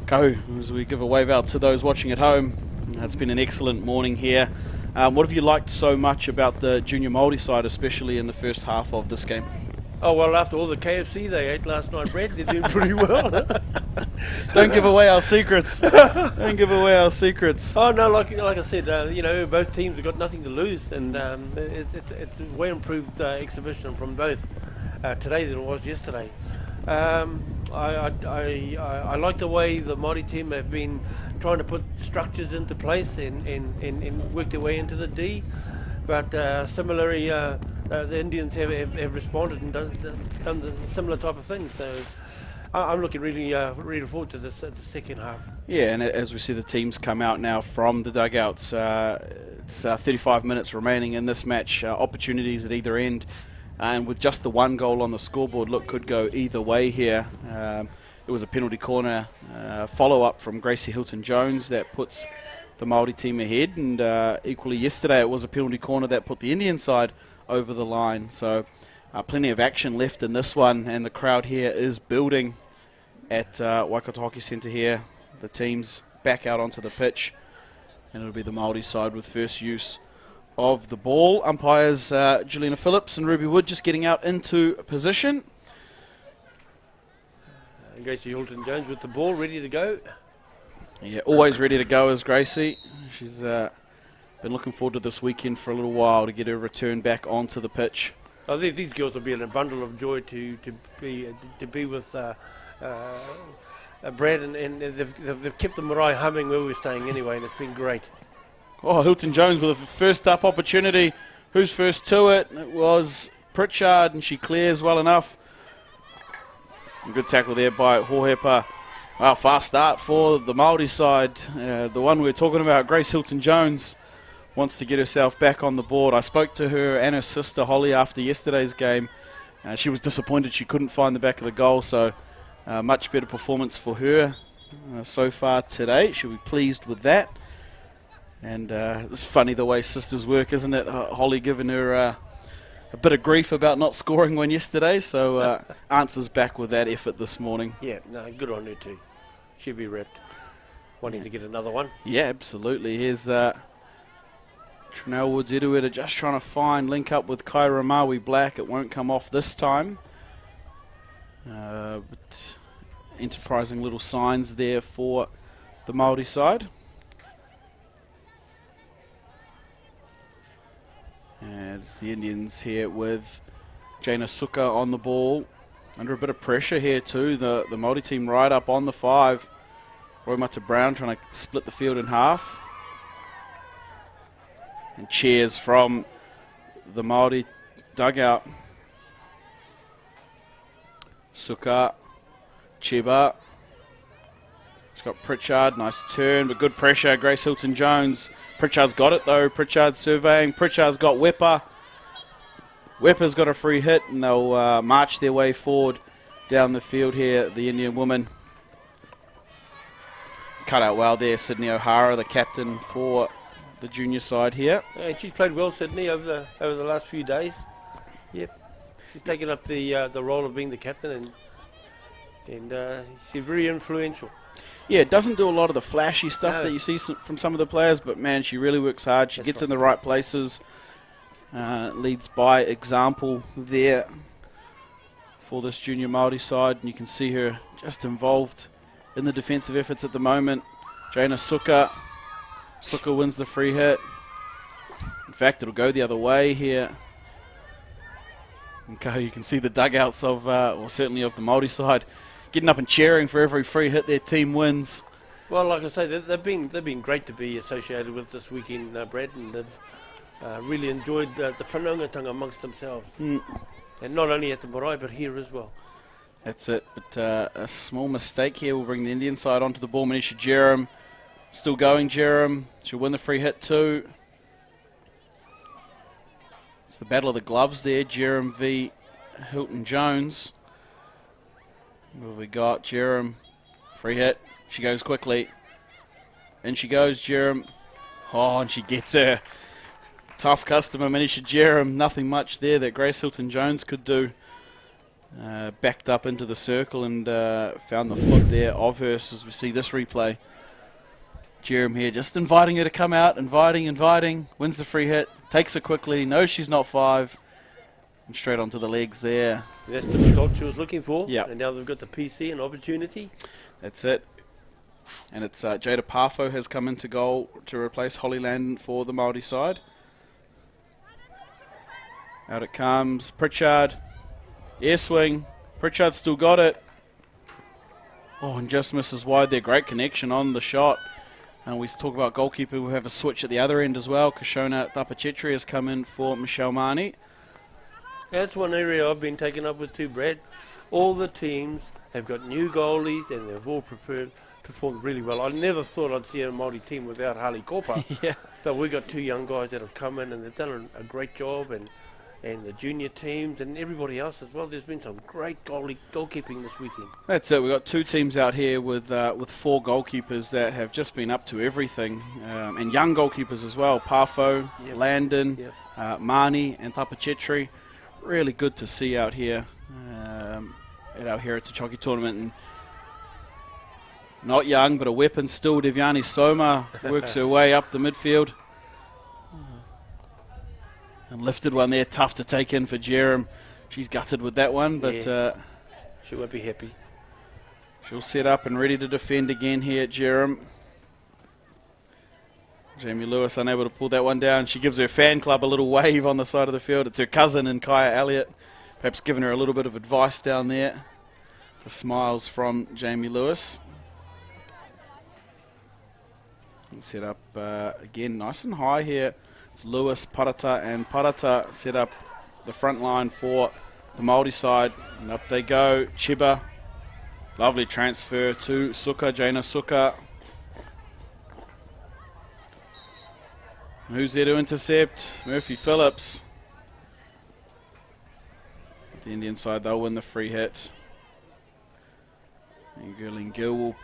Kahu, as we give a wave out to those watching at home, it's been an excellent morning here. What have you liked so much about the junior Māori side, especially in the first half of this game? Oh, well, after all the KFC they ate last night, Brad, they're doing pretty well. Don't give away our secrets. Don't give away our secrets. Oh, no, like I said, both teams have got nothing to lose, and it's a way improved exhibition from both today than it was yesterday. I like the way the Māori team have been trying to put structures into place and work their way into the D. But similarly, the Indians have responded and done the similar type of thing. So I'm looking really forward to this the second half. Yeah, and as we see the teams come out now from the dugouts, it's 35 minutes remaining in this match, opportunities at either end. And with just the 1 goal on the scoreboard, look, could go either way here. It was a penalty corner follow-up from Gracie Hilton-Jones that puts the Māori team ahead. And equally yesterday, it was a penalty corner that put the Indian side over the line. So plenty of action left in this one. And the crowd here is building at Waikato Hockey Centre here. The team's back out onto the pitch. And it'll be the Māori side with first use of the ball. Umpires Juliana Phillips and Ruby Wood just getting out into position. Gracie Hilton-Jones with the ball, ready to go. Yeah, always ready to go is Gracie. She's been looking forward to this weekend for a little while to get her return back onto the pitch. Oh, these girls will be a bundle of joy to be with Brad, and they've kept the marae humming where we're staying anyway, and it's been great. Oh, Hilton-Jones with a first up opportunity. Who's first to it? It was Pritchard, and she clears well enough. Good tackle there by Hohepa. Wow, fast start for the Māori side. The one we were talking about, Grace Hilton-Jones, wants to get herself back on the board. I spoke to her and her sister Holly after yesterday's game. She was disappointed she couldn't find the back of the goal, so much better performance for her so far today. She'll be pleased with that. And it's funny the way sisters work, isn't it? Holly giving her a bit of grief about not scoring one yesterday, so answers back with that effort this morning. Yeah, no, good on her too. She'll be ripped, wanting to get another one. Yeah, absolutely. Here's Trinell Woods Edueta just trying to link up with Kyra Maui Black. It won't come off this time. But enterprising little signs there for the Māori side. And it's the Indians here with Jaina Suka on the ball. Under a bit of pressure here too. The Māori team right up on the 5. Roy Mata Brown trying to split the field in half. And cheers from the Māori dugout. Suka, Chiba. She's got Pritchard, nice turn, but good pressure. Grace Hilton-Jones. Pritchard's got it though. Pritchard's surveying. Pritchard's got Wepa. Wepa's got a free hit, and they'll march their way forward down the field here, the Indian woman. Cut out well there, Sydney O'Hara, the captain for the junior side here. And she's played well, Sydney, over the last few days. Yep, she's taken up the role of being the captain, and she's very influential. Yeah, doesn't do a lot of the flashy stuff that you see from some of the players, but man, she really works hard. She gets in the right places, leads by example there for this junior Māori side, and you can see her just involved in the defensive efforts at the moment. Jaina Suka. Suka wins the free hit. In fact, it'll go the other way here. Okay, you can see the dugouts of, well, certainly of the Māori side, getting up and cheering for every free hit their team wins. Well, like I say, they've been great to be associated with this weekend, Brad, and they've really enjoyed the whanaungatanga amongst themselves. And not only at the marae, but here as well. That's it, but a small mistake here will bring the Indian side onto the ball. Manisha Jerem, still going Jerem. She'll win the free hit too. It's the battle of the gloves there, Jerem v Hilton-Jones. What have we got? Jerem, free hit. She goes quickly. In she goes, Jerem. Oh, and she gets her. Tough customer, Manisha Jerem. Nothing much there that Grace Hilton-Jones could do. Backed up into the circle and found the foot there of her as we see this replay. Jerem here just inviting her to come out, inviting, wins the free hit, takes her quickly, knows she's not 5, and straight onto the legs there. That's the result she was looking for. Yeah. And now they've got the PC and opportunity. That's it. And it's Jada Parfo has come into goal to replace Holly Landon for the Māori side. Out it comes, Pritchard. Air swing. Pritchard still got it. Oh, and just misses wide there. Great connection on the shot. And we talk about goalkeeper. We have a switch at the other end as well. Kashona Tapachetri has come in for Michelle Marnie. That's one area I've been taken up with too, Brad. All the teams have got new goalies and they've all performed really well. I never thought I'd see a Māori team without Harley Kopa. Yeah. But we've got 2 young guys that have come in and they've done a great job, and the junior teams and everybody else as well. There's been some great goalkeeping this weekend. That's it. We've got 2 teams out here with 4 goalkeepers that have just been up to everything. And young goalkeepers as well. Parfo, Yep. Landon, Yep. Marnie and Tapachetri. Really good to see out here at our Heritage Hockey Tournament. And not young, but a weapon still. Devyani Soma works her way up the midfield. And lifted one there, tough to take in for Jerem. She's gutted with that one, but She won't be happy. She'll set up and ready to defend again here at Jerem. Jamie Lewis unable to pull that one down. She gives her fan club a little wave on the side of the field. It's her cousin in Kaya Elliott, perhaps giving her a little bit of advice down there. The smiles from Jamie Lewis. And set up again nice and high here. It's Lewis, Parata, and Parata set up the front line for the Māori side. And up they go. Chiba. Lovely transfer to Suka, Jaina Suka. Who's there to intercept? Murphy Phillips. The Indian side, they'll win the free hit. And Gurleen Gill will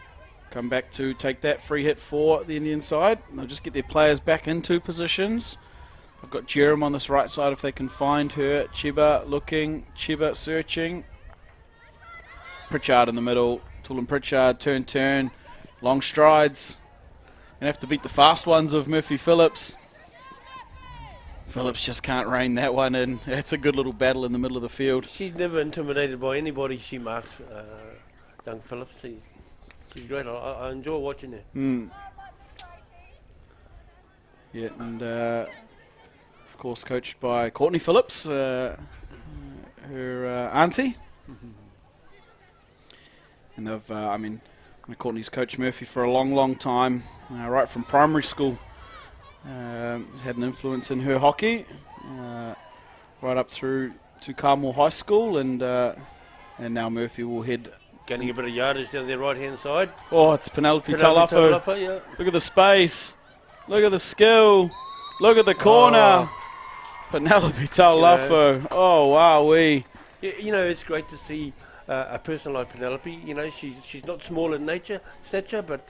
come back to take that free hit for the Indian side. They'll just get their players back into positions. I've got Jerem on this right side if they can find her. Chiba looking, Chiba searching. Pritchard in the middle. Tulin Pritchard, turn, long strides. Gonna have to beat the fast ones of Murphy Phillips. Phillips just can't rein that one in. It's a good little battle in the middle of the field. She's never intimidated by anybody she marks, young Phillips. She's great. I enjoy watching her. Yeah, and of course coached by Courtney Phillips, her auntie. And they've, Courtney's coached Murphy for a long time, right from primary school. Had an influence in her hockey, right up through to Carmel High School, and now Murphy will head. Gaining a bit of yardage down their right-hand side. Oh, it's Penelope Taulafo. Yeah. Look at the space. Look at the skill. Look at the corner. Penelope Taulafo. Oh, wow-wee. Yeah, it's great to see a person like Penelope. She's not small in stature, but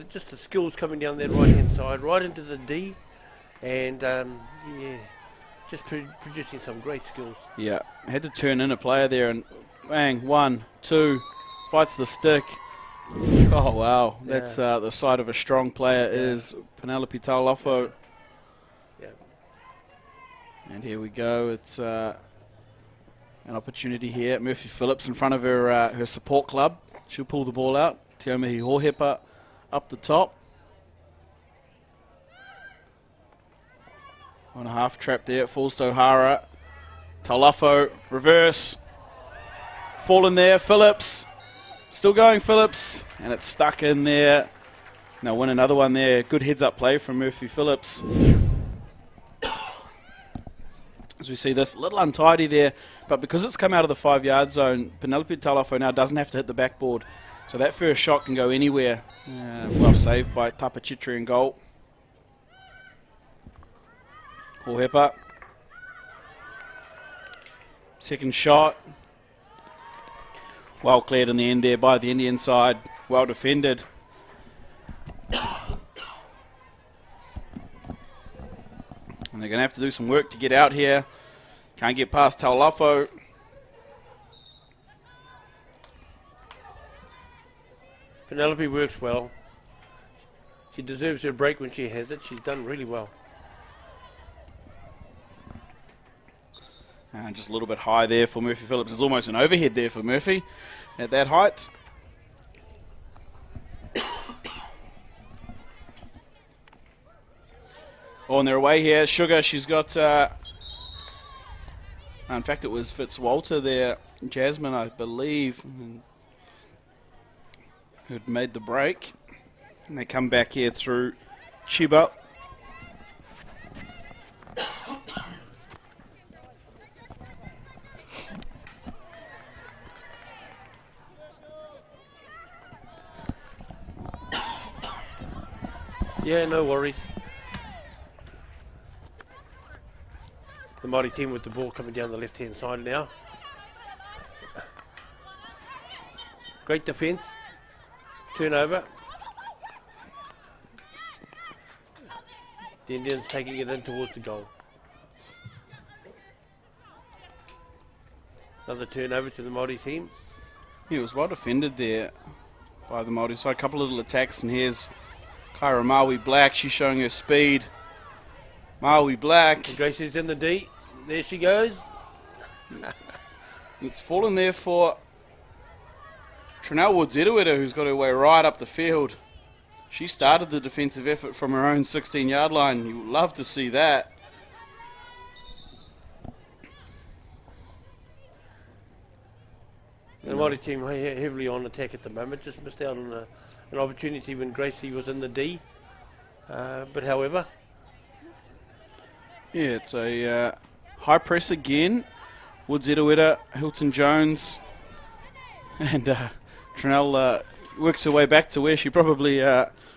just the skills coming down that right-hand side, right into the D, and just producing some great skills. Yeah, had to turn in a player there, and bang, 1, 2, fights the stick. Oh wow, that's the side of a strong player is Penelope Taulafo. Yeah. And here we go. It's an opportunity here. Murphy Phillips in front of her support club. She'll pull the ball out. Te Aumihi Hohepa up the top. 1.5 trap there. Falls to O'Hara. Taulafo, reverse. Fallen there. Phillips. Still going, Phillips. And it's stuck in there. Now win another one there. Good heads-up play from Murphy Phillips. As we see this, a little untidy there. But because it's come out of the 5-yard zone, Penelope Taulafo now doesn't have to hit the backboard. So that first shot can go anywhere. Well saved by Tapachitri in goal. Hohepa. Second shot. Well cleared in the end there by the Indian side. Well defended. And they're going to have to do some work to get out here. Can't get past Taulafo. Penelope works well. She deserves her break when she has it. She's done really well. And just a little bit high there for Murphy Phillips. There's almost an overhead there for Murphy at that height. On their way here, Sugar, she's got... in fact, it was Fitzwalter there, Jasmine, I believe, who'd made the break. And they come back here through Chiba. Yeah, no worries. The Māori team with the ball coming down the left-hand side now. Great defence. Turnover. The Indians taking it in towards the goal. Another turnover to the Māori team. Yeah, it was well defended there by the Māori side. A couple of little attacks, and here's Kyra Maui Black. She's showing her speed. Maui Black. And Gracie's in the D. There she goes. It's fallen there for Trinell Woods-Edewita, who's got her way right up the field. She started the defensive effort from her own 16-yard line. You would love to see that. The Māori team heavily on attack at the moment. Just missed out on an opportunity when Gracie was in the D. But however... Yeah, it's a high press again. Woods-Edewita, Hilton Jones, and Trinell works her way back to where she probably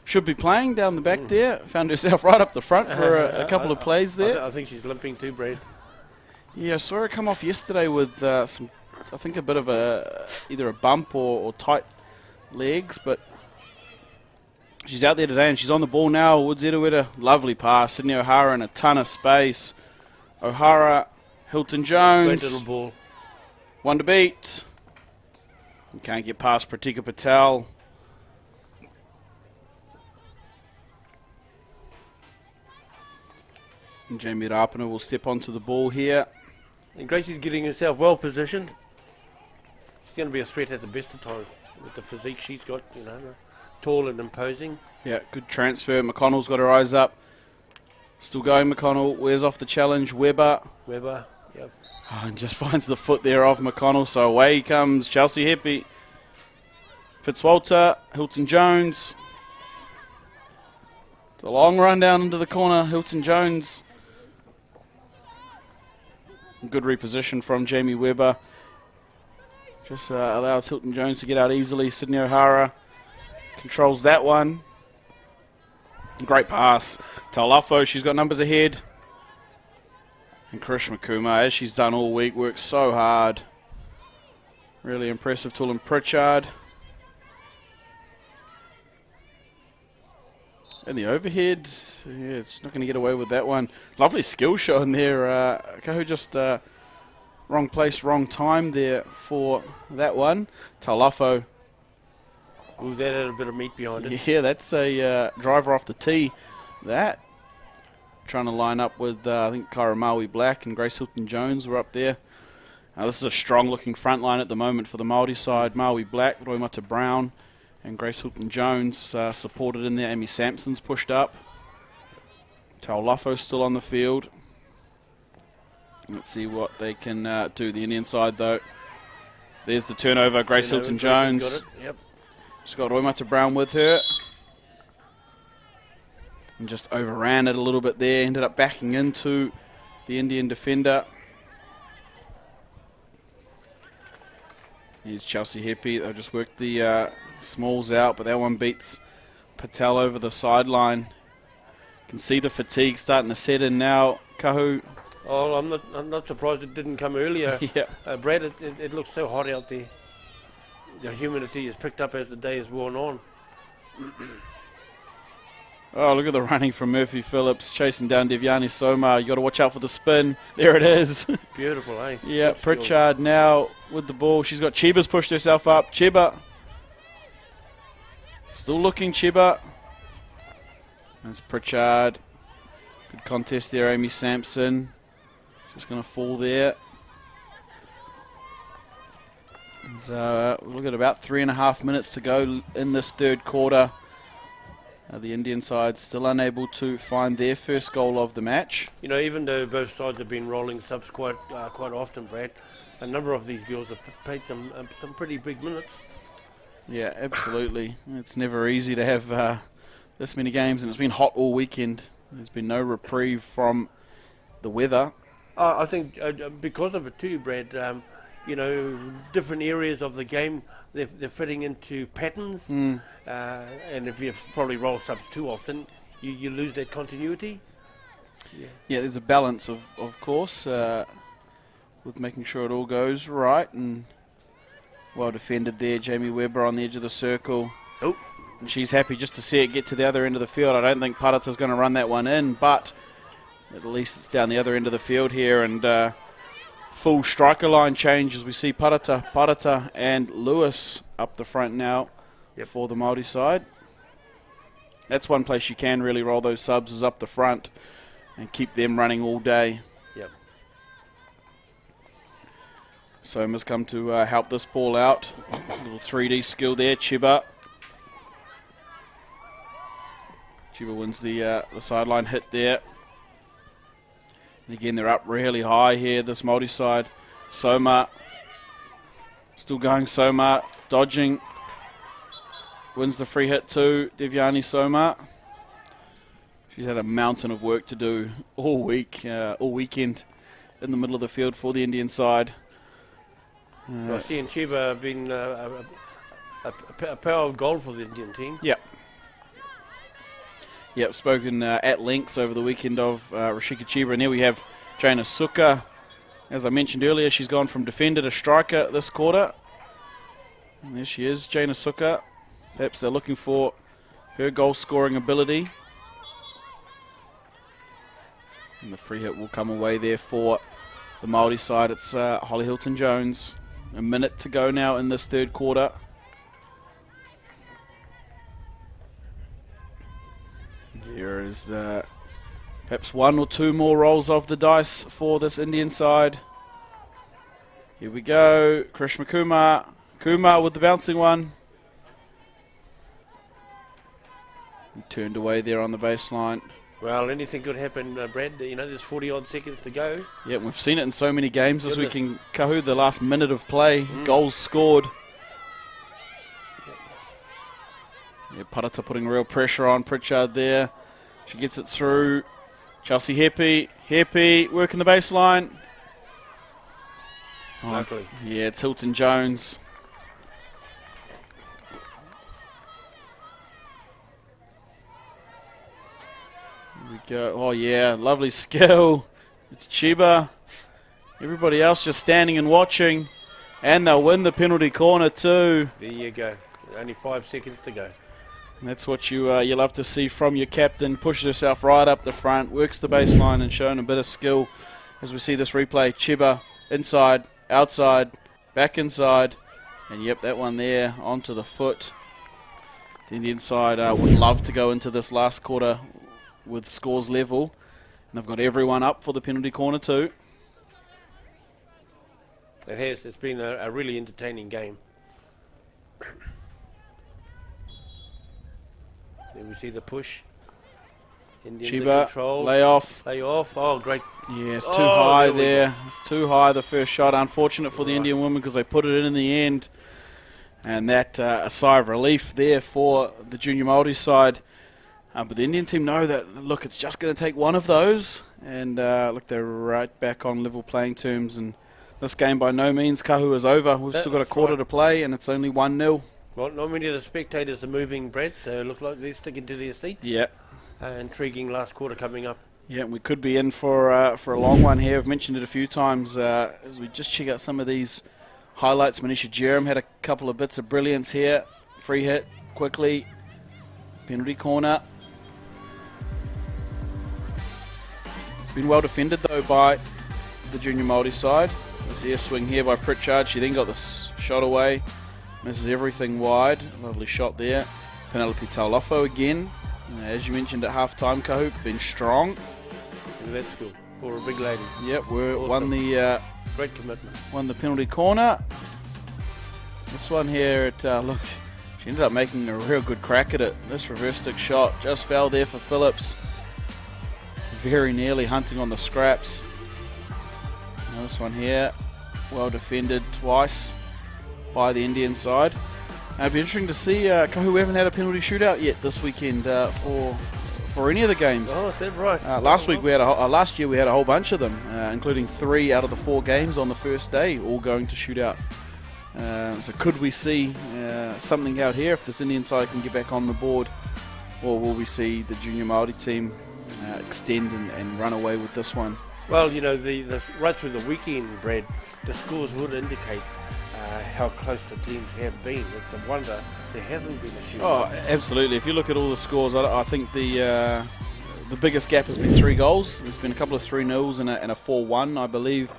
should be playing down the back there. Found herself right up the front for a couple of plays there. I think she's limping too, Brad. Yeah, I saw her come off yesterday with some, I think, a bit of either a bump or tight legs, but she's out there today and she's on the ball now. Woods-Edewita, lovely pass. Sydney O'Hara in a ton of space. O'Hara, Hilton Jones. Great little ball. One to beat. You can't get past Pratika Patel. And Jamie Rapana will step onto the ball here. And Gracie's getting herself well positioned. She's going to be a threat at the best of times with the physique she's got, you know, tall and imposing. Yeah, good transfer. McConnell's got her eyes up. Still going, McConnell. Wears off the challenge. Weber. Yep. Oh, and just finds the foot there of McConnell. So away comes Chelsea Heppy. Fitzwalter. Hilton Jones. It's a long run down into the corner. Hilton Jones. Good reposition from Jamie Weber. Just allows Hilton Jones to get out easily. Sydney O'Hara controls that one. Great pass. Taulafo, she's got numbers ahead. And Karishma Kumar, as she's done all week, works so hard. Really impressive. Tulin Pritchard. And the overhead, yeah, it's not going to get away with that one. Lovely skill show in there. Kahu just wrong place, wrong time there for that one. Taulafo. Ooh, that had a bit of meat behind it. Yeah, that's a driver off the tee. That. Trying to line up with, I think, Kyra Maui Black and Grace Hilton Jones were up there. This is a strong-looking front line at the moment for the Māori side. Maui Black, Roy Mata Brown, and Grace Hilton Jones supported in there. Amy Sampson's pushed up. Taulafo's still on the field. Let's see what they can do. The Indian side, though. There's the turnover. Grace Hilton Jones. Got it. Yep. She's got Roy Mata Brown with her. And just overran it a little bit there. Ended up backing into the Indian defender. Here's Chelsea Heppy. They'll just work the smalls out, but that one beats Patel over the sideline. You can see the fatigue starting to set in now. Kahu. Oh, I'm not surprised it didn't come earlier. Yeah. Brad, it looks so hot out there. The humidity has picked up as the day has worn on. Oh, look at the running from Murphy Phillips, chasing down Devyani Soma. You got to watch out for the spin. There it is. Beautiful, eh? Yeah, Good skill. Pritchard now with the ball. She's got Chiba's pushed herself up. Chiba. Still looking, Chiba. That's Pritchard. Good contest there, Amy Sampson. Just going to fall there. So we've got about 3.5 minutes to go in this third quarter. The Indian side still unable to find their first goal of the match. You know, even though both sides have been rolling subs quite often, Brad, a number of these girls have played some pretty big minutes. Yeah, absolutely. It's never easy to have this many games, and it's been hot all weekend. There's been no reprieve from the weather. I think because of it too, Brad, you know, different areas of the game, they're fitting into patterns. And if you probably roll subs too often, you lose that continuity. Yeah, there's a balance, of course, with making sure it all goes right. And well defended there, Jamie Weber on the edge of the circle. Oh. And she's happy just to see it get to the other end of the field. I don't think Parata's going to run that one in, but at least it's down the other end of the field here. And full striker line change as we see Parata and Lewis up the front now. Yep. For the Māori side. That's one place you can really roll those subs is up the front and keep them running all day. Yep. Soma's come to help this ball out. Little 3D skill there, Chiba. Chiba wins the sideline hit there. And again, they're up really high here, this Māori side. Soma, still going Soma, dodging. Wins the free hit too, Devyani Soma. She's had a mountain of work to do all weekend in the middle of the field for the Indian side. Well, she and Chiba have been a power of gold for the Indian team. Yep. Yep, spoken at length over the weekend of Rashika Chiba. And here we have Jaina Suka. As I mentioned earlier, she's gone from defender to striker this quarter. And there she is, Jaina Suka. Perhaps they're looking for her goal-scoring ability. And the free hit will come away there for the Māori side. It's Holly Hilton-Jones. A minute to go now in this third quarter. Here is perhaps one or two more rolls of the dice for this Indian side. Here we go. Krishma Kumar. Kumar with the bouncing one. He turned away there on the baseline. Well, anything could happen, Brad. You know, there's 40-odd seconds to go. Yeah, we've seen it in so many games this week in Kahu. The last minute of play, goals scored. Yeah, Parata putting real pressure on Pritchard there. She gets it through. Chelsea Hepi. Hepi working the baseline. Luckily. Yeah, it's Hilton Jones. Here we go. Oh, yeah, lovely skill. It's Chiba. Everybody else just standing and watching. And they'll win the penalty corner too. There you go. Only 5 seconds to go. And that's what you love to see from your captain. Pushes herself right up the front, works the baseline and showing a bit of skill as we see this replay. Chiba inside, outside, back inside. And yep, that one there onto the foot. The Indian side would love to go into this last quarter with scores level. And they've got everyone up for the penalty corner too. It has. It's been a really entertaining game. There we see the push. Indians in Chiba, control. lay off. Lay off. Oh, great. Yeah, it's too high there we there. It's too high, the first shot. Unfortunate for the Indian women because they put it in the end. And that a sigh of relief there for the junior Māori side. But the Indian team know that, look, it's just going to take one of those. And look, they're right back on level playing terms. And this game by no means, Kahu, is over. We've still got a quarter to play, and it's only 1-0. Well, not many of the spectators are moving, Brad, so it looks like they're sticking to their seats. Yeah. Intriguing last quarter coming up. Yeah, we could be in for a long one here. I've mentioned it a few times as we just check out some of these highlights. Manisha Jerem had a couple of bits of brilliance here. Free hit, quickly. Penalty corner. It's been well defended, though, by the junior Māori side. This air swing here by Pritchard. She then got this shot away. Misses everything wide. Lovely shot there. Penelope Taulofo again. As you mentioned at half-time, Kahu, been strong. Look at that skill for a big lady. Yep, Awesome. won the Great commitment. won the penalty corner. This one here, look, she ended up making a real good crack at it. This reverse stick shot just fell there for Phillips. Very nearly hunting on the scraps. Now this one here, well defended twice by the Indian side. It'd be interesting to see Kahu. We haven't had a penalty shootout yet this weekend for any of the games. Oh, is that right? Last week we had last year we had a whole bunch of them, including 3 out of the 4 games on the first day, all going to shootout. So could we see something out here if this Indian side can get back on the board, or will we see the junior Māori team extend and run away with this one? Well, you know, the right through the weekend, Brad, the scores would indicate how close the teams have been. It's a wonder there hasn't been a shootout. Oh, absolutely. If you look at all the scores, I think the biggest gap has been 3 goals. There's been a couple of 3-0s and a 4-1, I believe,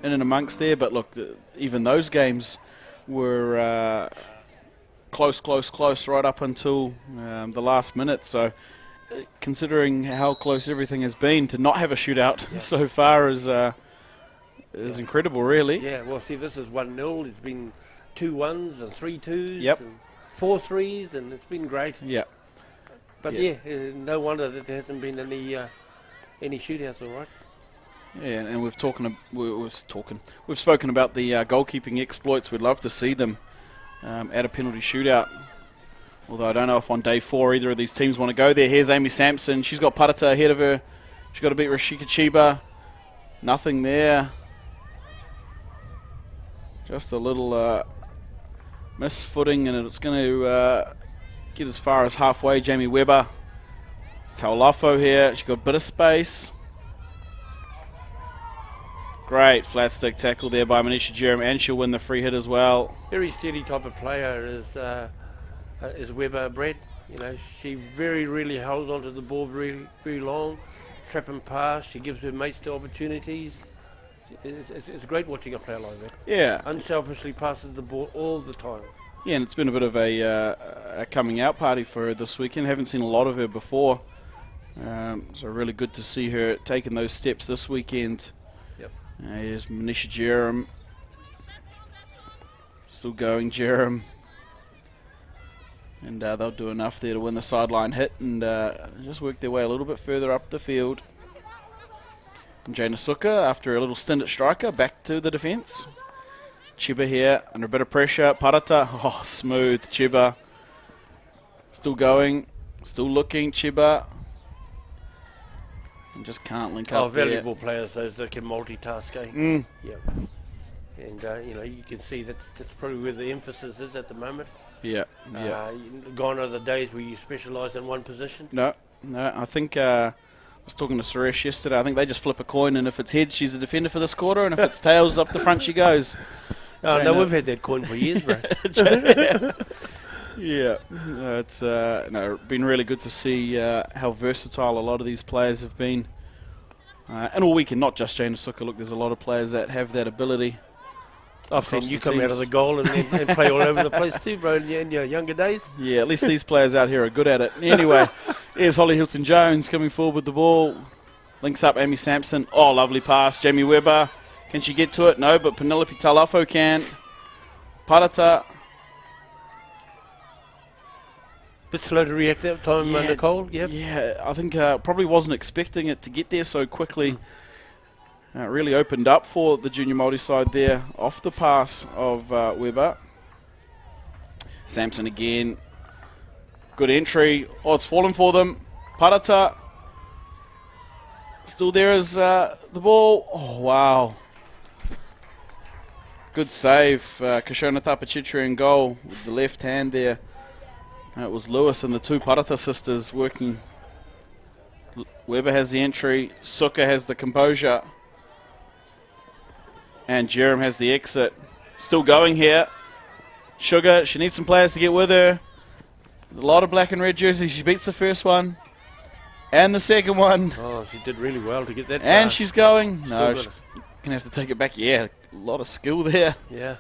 in and amongst there. But look, even those games were close right up until the last minute. So considering how close everything has been, to not have a shootout so far is is incredible, really. Yeah, well, see, this is 1-0. There's been 2 1s and 3 2s. Yep. And 4 3s, and it's been great. Yeah. But no wonder that there hasn't been any shootouts, all right? Yeah, and we've spoken about the goalkeeping exploits. We'd love to see them at a penalty shootout. Although I don't know if on day 4 either of these teams want to go there. Here's Amy Sampson. She's got Parata ahead of her. She's got to beat Rashika Chiba. Nothing there. Just a little misfooting, and it's going to get as far as halfway. Jamie Webber. Taulafo here. She's got a bit of space. Great flat stick tackle there by Manisha Jerem, and she'll win the free hit as well. Very steady type of player is Webber, Brett. You know, she very rarely holds onto the ball very, very long. Trap and pass. She gives her mates the opportunities. It's great watching a player like that. Yeah. Unselfishly passes the ball all the time. Yeah, and it's been a bit of a coming out party for her this weekend. Haven't seen a lot of her before. So really good to see her taking those steps this weekend. Yep. Here's Manisha Jerem. Still going, Jerem. And they'll do enough there to win the sideline hit and just work their way a little bit further up the field. And Jaina Suka, after a little stint at striker, back to the defence. Chiba here, under a bit of pressure. Parata, oh, smooth, Chiba. Still going, still looking, Chiba. And just can't link up valuable players, those that can multitask, eh? Yep. And, you can see that's probably where the emphasis is at the moment. Yeah, Gone are the days where you specialise in one position. No, I think I was talking to Suresh yesterday. I think they just flip a coin, and if it's heads, she's a defender for this quarter, and if it's tails, up the front she goes. Oh, no, we've had that coin for years, bro. Yeah, it's been really good to see how versatile a lot of these players have been. And all weekend, not just Jaina Suka. Look, there's a lot of players that have that ability. I've seen you come out of the goal and play all over the place too, bro, in your younger days. Yeah, at least these players out here are good at it. Anyway, here's Holly Hilton-Jones coming forward with the ball. Links up Amy Sampson. Oh, lovely pass. Jamie Webber. Can she get to it? No, but Penelope Talafo can. Parata. Bit slow to react that time, Nicole. Yep. Yeah, I think probably wasn't expecting it to get there so quickly. Really opened up for the junior Māori side there off the pass of Webber. Sampson again. Good entry. Oh, it's fallen for them. Parata. Still there is the ball. Oh, wow. Good save. Kashona Tapachitri in goal with the left hand there. It was Lewis and the two Parata sisters working. Webber has the entry. Suka has the composure. And Jerem has the exit. Still going here. Sugar, she needs some players to get with her. There's a lot of black and red jerseys. She beats the first one. And the second one. Oh, she did really well to get that far. And she's going. No, she's going to have to take it back. Yeah, a lot of skill there. Yeah,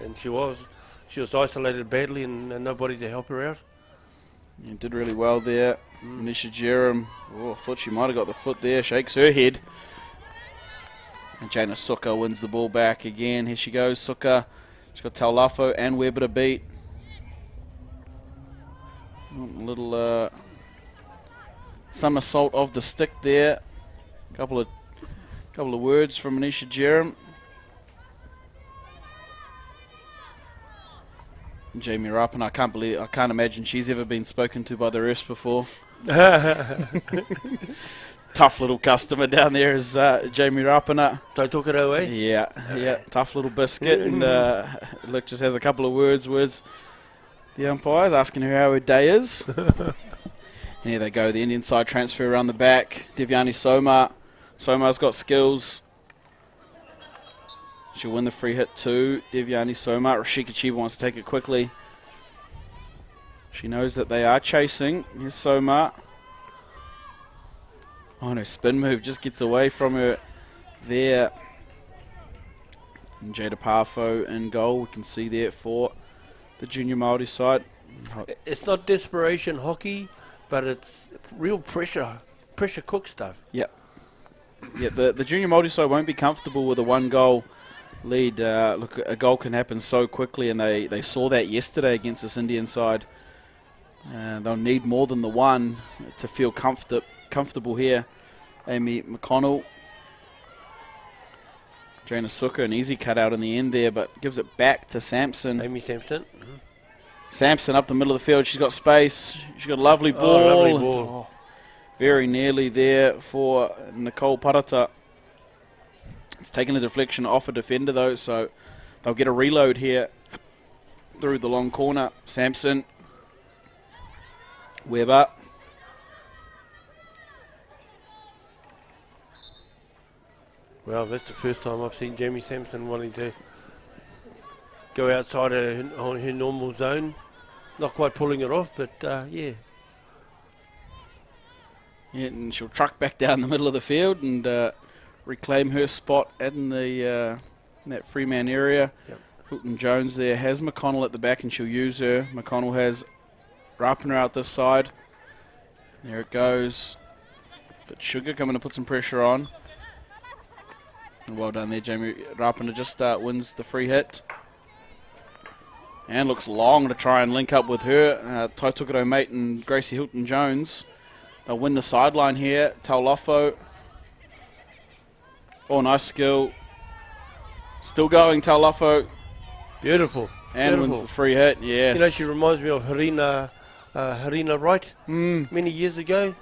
and she was isolated badly and nobody to help her out. Yeah, did really well there. Manisha Jerem. Oh, thought she might have got the foot there. Shakes her head. And Jaina Suka wins the ball back again. Here she goes, Suka. She's got Taulafo and Webber to beat. A little somersault of the stick there. Couple of words from Manisha Jerem. Jamie Rapin, I can't imagine she's ever been spoken to by the refs before. Tough little customer down there is Jamie Rapina. Tautokoro, eh? Yeah, tough little biscuit. And look, just has a couple of words with the umpires, asking her how her day is. And here they go, the Indian side transfer around the back. Devyani Soma. Soma's got skills. She'll win the free hit too. Devyani Soma. Rashika Chiba wants to take it quickly. She knows that they are chasing. Here's Soma. Oh no, spin move just gets away from her there. And Jada Parfo in goal, we can see there for the junior Māori side. It's not desperation hockey, but it's real pressure cook stuff. Yep. Yeah, the junior multi-side won't be comfortable with a 1-goal lead. Look, a goal can happen so quickly, and they saw that yesterday against this Indian side. They'll need more than the one to feel comfortable here. Amy McConnell. Jana Suka, an easy cut out in the end there, but gives it back to Sampson. Amy Sampson. Sampson up the middle of the field. She's got space. She's got a lovely ball. Oh, lovely ball. Very nearly there for Nicole Parata. It's taken a deflection off a defender, though, so they'll get a reload here through the long corner. Sampson. Weber. Well, that's the first time I've seen Jamie Sampson wanting to go outside her normal zone. Not quite pulling it off, but yeah. Yeah, and she'll truck back down the middle of the field and reclaim her spot in that free man area. Yep. Hilton Jones there has McConnell at the back, and she'll use her. McConnell has Rapiner out this side. There it goes. But Sugar coming to put some pressure on. And well done there, Jamie Rapiner just wins the free hit. And looks long to try and link up with her. Tai Tukato mate and Gracie Hilton Jones. They'll win the sideline here. Taulofo. Oh, nice skill. Still going, Taulofo. Beautiful. And beautiful. wins the free hit, yes. You know, she reminds me of Harina Wright many years ago.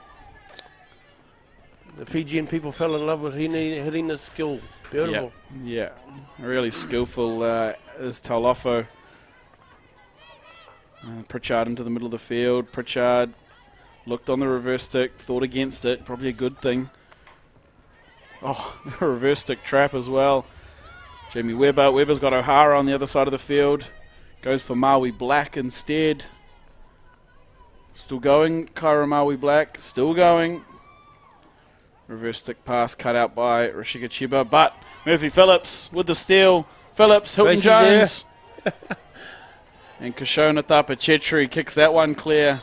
The Fijian people fell in love with Harina's skill. Beautiful. Yeah, really skillful is Taulofo. Pritchard into the middle of the field. Pritchard looked on the reverse stick, thought against it. Probably a good thing. Oh, a reverse stick trap as well. Jamie Weber. Weber's got O'Hara on the other side of the field. Goes for Maui Black instead. Still going. Kyra Maui Black. Still going. Reverse stick pass cut out by Rashika Chiba. But Murphy Phillips with the steal. Phillips, Hilton Jones. And Kashona Tapa Chetri kicks that one clear.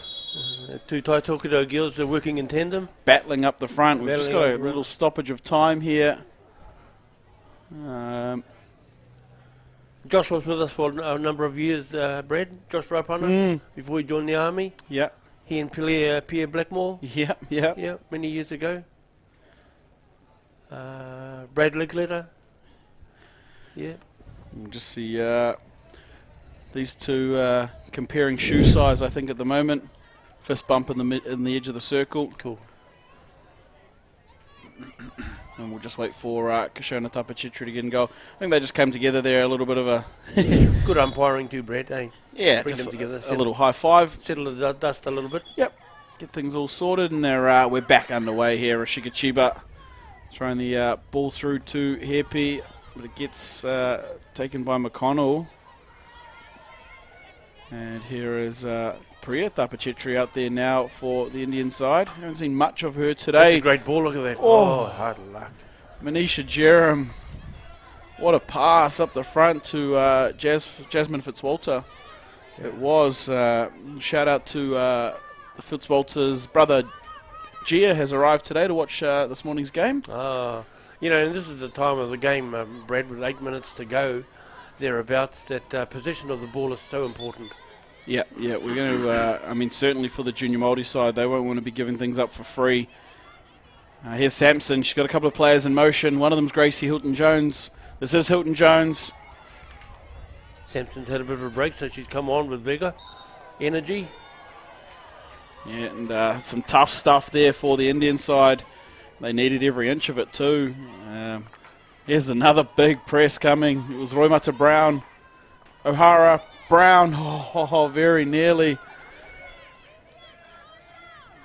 Two Tai Tokido girls are working in tandem. Battling up the front. We've just got a Battling up little stoppage of time here. Josh was with us for a number of years, Brad. Josh Rapana, before he joined the army. Yeah. He and Pierre Blackmore. Yeah. Yeah, many years ago. Brad Lickletter. Yeah. We'll just see these two comparing shoe size, I think, at the moment. Fist bump in the edge of the circle. Cool. And we'll just wait for Kashona Tapachitri to get and go. I think they just came together there, a little bit of a... Good umpiring too, Brad, eh? Yeah, Bring just them together. a little high five. Settle the dust a little bit. Yep. Get things all sorted, and we're back underway here. Rashika Chiba throwing the ball through to Hairpy, but it gets taken by McConnell. And here is Priya Tapachitri out there now for the Indian side. Haven't seen much of her today. That's a great ball, look at that. Oh. Hard luck. Manisha Jerem, what a pass up the front to Jasmine Fitzwalter. Yeah. It was. Shout out to the Fitzwalters' brother Gia has arrived today to watch this morning's game. You know, and this is the time of the game, Brad, with 8 minutes to go, thereabouts, that position of the ball is so important. Yeah, we're going to, I mean, certainly for the junior multi side, they won't want to be giving things up for free. Here's Sampson. She's got a couple of players in motion. One of them's Gracie Hilton Jones. This is Hilton Jones. Sampson's had a bit of a break, so she's come on with vigour, energy. Yeah, and some tough stuff there for the Indian side. They needed every inch of it too. Here's another big press coming. It was Roimata Brown. O'Hara, Brown. Oh, very nearly.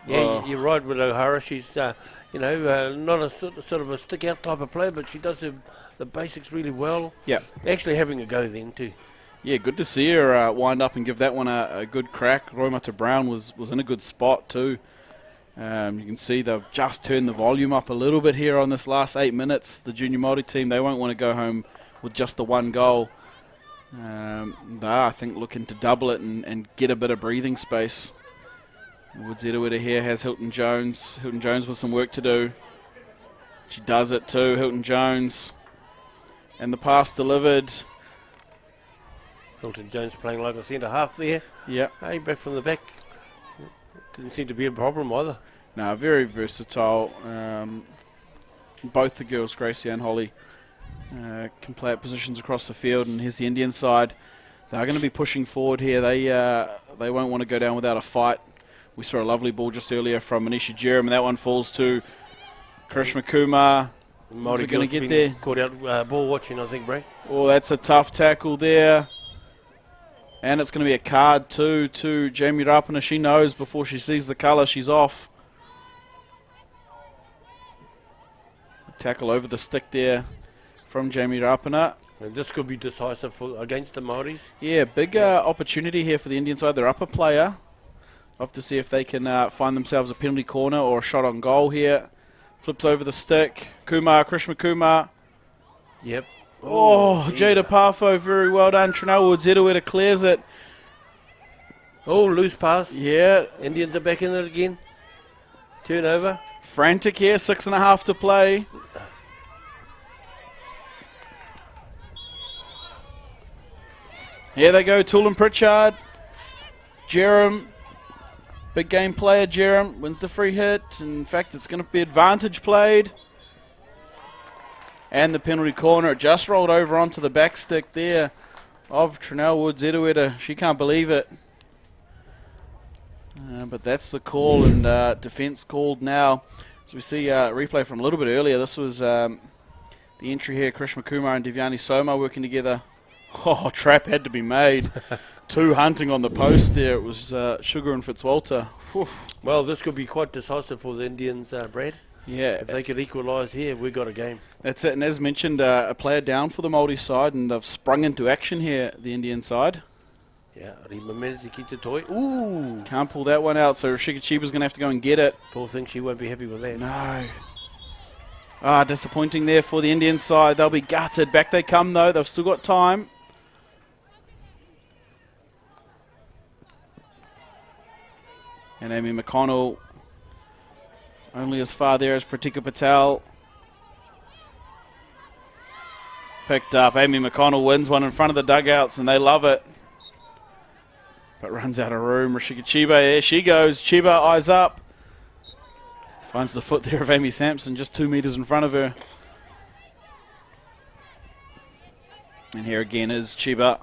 Yeah, you're right with O'Hara. She's, not a sort of a stick-out type of player, but she does the basics really well. Yeah. Actually having a go then too. Yeah, good to see her wind up and give that one a good crack. Roimata Brown was in a good spot too. You can see they've just turned the volume up a little bit here on this last 8 minutes. The junior multi team, they won't want to go home with just the one goal. They are, I think, looking to double it and get a bit of breathing space. Woods Edawita here has Hilton Jones. Hilton Jones with some work to do. She does it too, Hilton Jones. And the pass delivered. Hilton Jones playing like a centre half there. Yep. Hey, back from the back. Didn't seem to be a problem either. No, very versatile. Both the girls, Gracie and Holly, can play at positions across the field. And here's the Indian side. They're going to be pushing forward here. They won't want to go down without a fight. We saw a lovely ball just earlier from Manisha Jerem, and that one falls to Karishma Kumar. Is it going to get there? Caught out ball watching, I think, Bray. Oh, that's a tough tackle there. And it's going to be a card too to Jamie Rapana. She knows before she sees the colour she's off. Tackle over the stick there from Jamie Rapana. And this could be decisive against the Māoris. Yeah, big opportunity here for the Indian side. They're up a player. We'll have to see if they can find themselves a penalty corner or a shot on goal here. Flips over the stick. Krishna Kumar. Yep. Oh, Jada Parfo, very well done. Trinell Woods clears it. Oh, loose pass. Yeah. Indians are back in it again. Turnover. Frantic here, 6.5 to play. Here they go, Toolin Pritchard. Jerem, big game player, Jerem, wins the free hit. In fact, it's going to be advantage played. And the penalty corner, it just rolled over onto the back stick there of Trinell Woods. She can't believe it. But that's the call, and defence called now. So we see a replay from a little bit earlier. This was the entry here, Krishna Kumar and Devyani Soma working together. Oh, trap had to be made. Two hunting on the post there. It was Sugar and Fitzwalter. Whew. Well, this could be quite decisive for the Indians, Brad. Yeah. If they could equalise here, we've got a game. That's it. And as mentioned, a player down for the Māori side, and they've sprung into action here, the Indian side. Yeah, Rima Menzi Kita Toy. Ooh. Can't pull that one out, so Rashika Chiba's going to have to go and get it. Paul thinks she won't be happy with that. No. Ah, disappointing there for the Indian side. They'll be gutted. Back they come, though. They've still got time. And Amy McConnell, only as far there as Pratika Patel. Picked up. Amy McConnell wins one in front of the dugouts, and they love it. But runs out of room. Rashika Chiba, there she goes. Chiba, eyes up. Finds the foot there of Amy Sampson, just 2 metres in front of her. And here again is Chiba.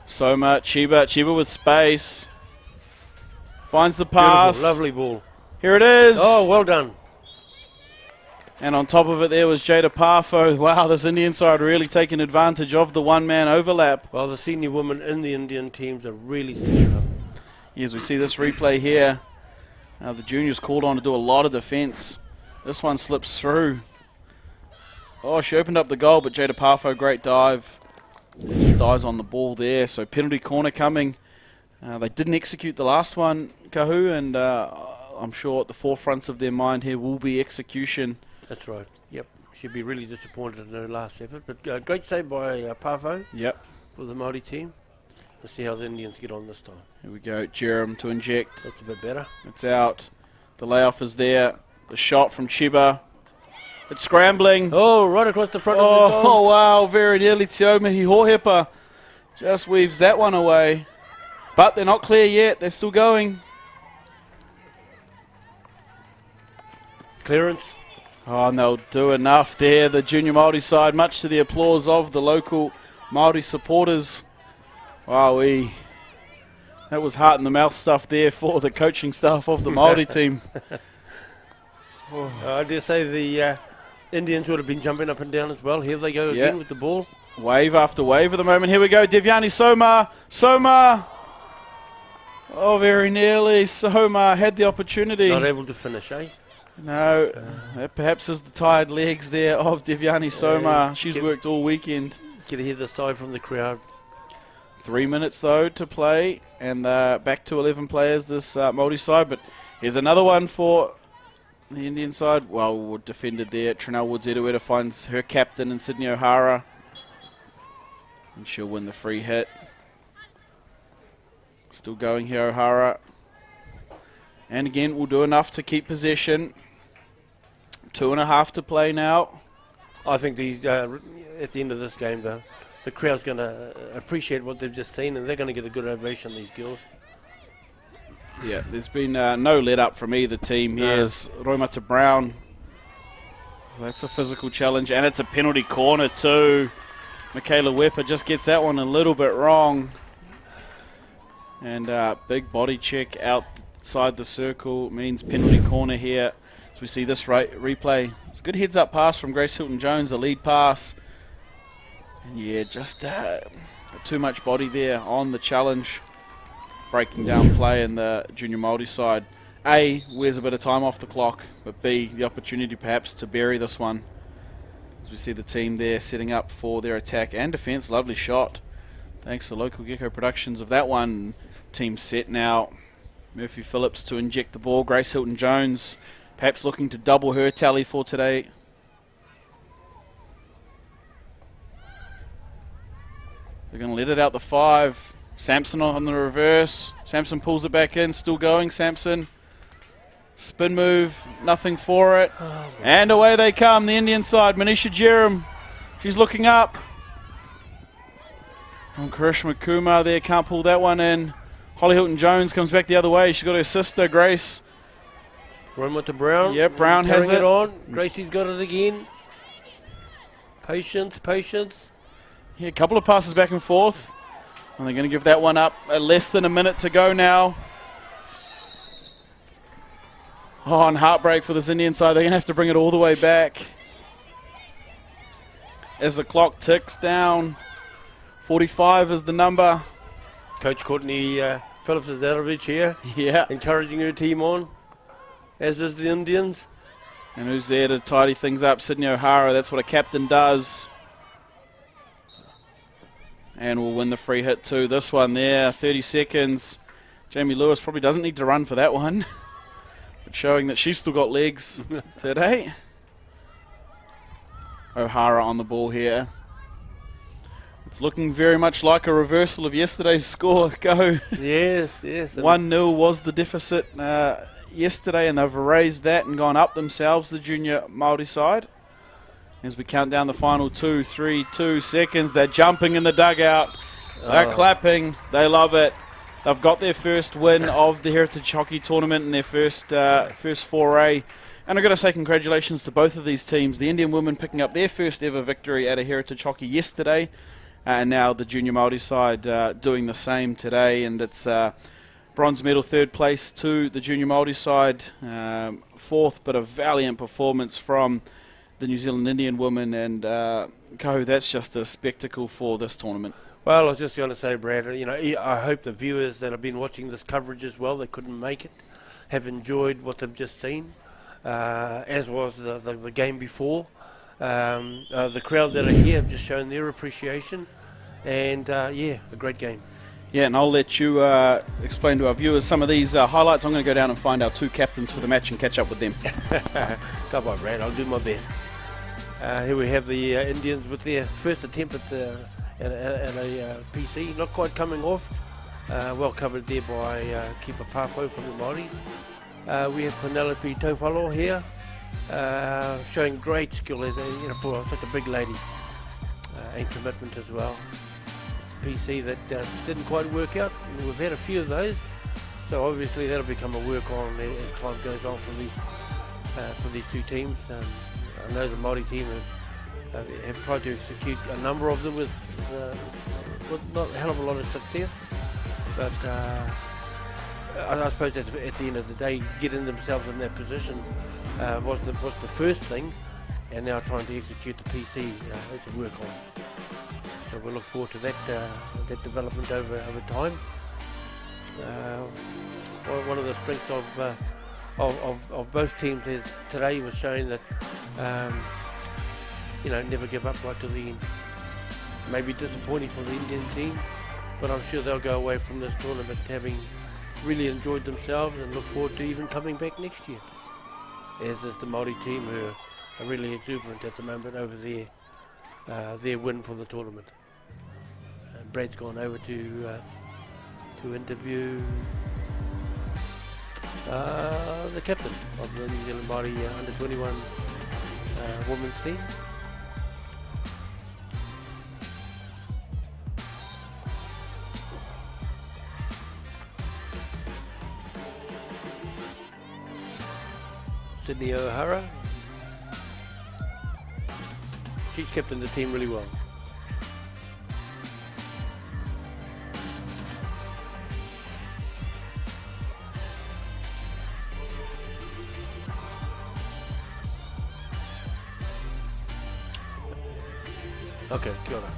Soma, Chiba with space. Finds the pass. Beautiful, lovely ball. Here it is. Oh, well done. And on top of it there was Jada Parfo. Wow, this Indian side really taking advantage of the one-man overlap. Well, the senior women in the Indian teams are really stepping up. Yes, we see this replay here. The juniors called on to do a lot of defence. This one slips through. Oh, she opened up the goal, but Jada Parfo, great dive. Just dies on the ball there. So penalty corner coming. They didn't execute the last one, Kahu, and I'm sure at the forefronts of their mind here will be execution. That's right. Yep. She'd be really disappointed in her last effort. But great save by Parvo. Yep. For the Māori team. Let's see how the Indians get on this time. Here we go. Jerem to inject. That's a bit better. It's out. The layoff is there. The shot from Chiba. It's scrambling. Oh, right across the front of the goal. Oh, wow. Very nearly Tiomihi Hohepa just weaves that one away. But they're not clear yet. They're still going. Clearance. Oh, and they'll do enough there. The junior Māori side, much to the applause of the local Māori supporters. Wowee. That was heart in the mouth stuff there for the coaching staff of the Māori team. I dare say the Indians would have been jumping up and down as well. Here they go again with the ball. Wave after wave at the moment. Here we go. Devyani Soma. Soma. Oh, very nearly. Soma had the opportunity. Not able to finish, eh? No. That perhaps is the tired legs there of Devyani Soma. She's worked all weekend. Get to hear the sigh from the crowd. 3 minutes, though, to play. And back to 11 players, this Māori side. But here's another one for the Indian side. Well, defended there. Trinell Woods finds her captain in Sydney O'Hara. And she'll win the free hit. Still going here, O'Hara. And again, we'll do enough to keep possession. 2.5 to play now. I think at the end of this game, the crowd's going to appreciate what they've just seen, and they're going to get a good ovation, these girls. Yeah, there's been no let-up from either team. Here's Roimata Brown. That's a physical challenge, and it's a penalty corner too. Michaela Wepper just gets that one a little bit wrong. And big body check outside the circle means penalty corner here. So we see this replay. It's a good heads-up pass from Grace Hilton-Jones, the lead pass. And yeah, just too much body there on the challenge. Breaking down play in the junior Māori side. A, wears a bit of time off the clock, but B, the opportunity perhaps to bury this one. As we see the team there setting up for their attack and defence. Lovely shot. Thanks to local Gecko Productions of that one. Team set now. Murphy Phillips to inject the ball. Grace Hilton-Jones perhaps looking to double her tally for today. They're going to let it out the 5. Sampson on the reverse. Sampson pulls it back in. Still going, Sampson. Spin move. Nothing for it. And away they come, the Indian side. Manisha Jerem. She's looking up. And Karishma Kumar there. Can't pull that one in. Holly Hilton-Jones comes back the other way. She's got her sister, Grace. Run to Brown. Yep, Brown has it. On. Gracie's got it again. Patience, patience. Yeah, a couple of passes back and forth. And they're going to give that one up. Less than a minute to go now. Oh, and heartbreak for this Indian side. They're going to have to bring it all the way back. As the clock ticks down. 45 is the number. Coach Courtney Phillips-Zadovic here. Yeah. Encouraging her team on. As is the Indians. And who's there to tidy things up? Sydney O'Hara. That's what a captain does. And we'll win the free hit too. This one there, 30 seconds. Jamie Lewis probably doesn't need to run for that one. But showing that she's still got legs today. O'Hara on the ball here. It's looking very much like a reversal of yesterday's score. Go. Yes, yes. 1-0 was the deficit yesterday, and they've raised that and gone up themselves, the junior Māori side. As we count down the final 2 seconds, they're jumping in the dugout. They're clapping. They love it. They've got their first win of the Heritage Hockey Tournament in their first foray. And I've got to say congratulations to both of these teams. The Indian women picking up their first ever victory at a Heritage Hockey yesterday. And now the junior Māori side doing the same today. And it's bronze medal, 3rd place to the junior Māori side. 4th, but a valiant performance from the New Zealand Indian women, and that's just a spectacle for this tournament. Well, I was just going to say, Brad, I hope the viewers that have been watching this coverage as well, they couldn't make it, have enjoyed what they've just seen, as was the game before. The crowd that are here have just shown their appreciation, and a great game. Yeah, and I'll let you explain to our viewers some of these highlights. I'm going to go down and find our 2 captains for the match and catch up with them. Come on, Brad, I'll do my best. Here we have the Indians with their first attempt at a PC, not quite coming off. Well covered there by Keeper Pafo from the Māoris. We have Penelope Tofalo here, showing great skill as for such a big lady, and commitment as well. It's a PC that didn't quite work out. We've had a few of those, so obviously that'll become a work on as time goes on for these 2 teams. I know the Māori team have tried to execute a number of them with not a hell of a lot of success, but I suppose that's at the end of the day, getting themselves in that position was the first thing, and now trying to execute the PC is to work on. So we'll look forward to that development over time. One of the strengths of both teams is today was showing that never give up right to the end. Maybe disappointing for the Indian team, but I'm sure they'll go away from this tournament having really enjoyed themselves and look forward to even coming back next year. As is the Māori team, who are really exuberant at the moment over their win for the tournament. And Brad's gone over to interview the captain of the New Zealand Māori under-21 women's team. Sydney O'Hara. She's captained the team really well. Okay, kia ora.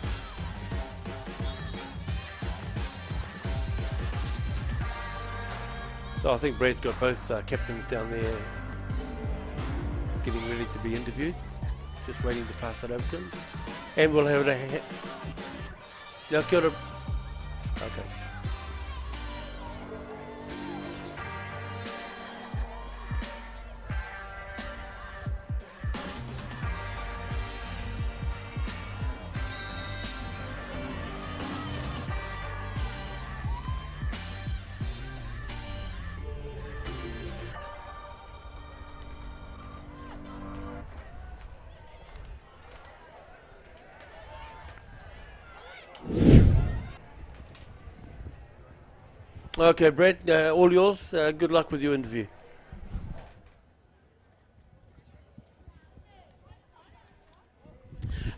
So I think Brett's got both captains down there getting ready to be interviewed. Just waiting to pass that over to him. And we'll have a... Yeah, kia ora. Okay. Okay, Brett, all yours. Good luck with your interview.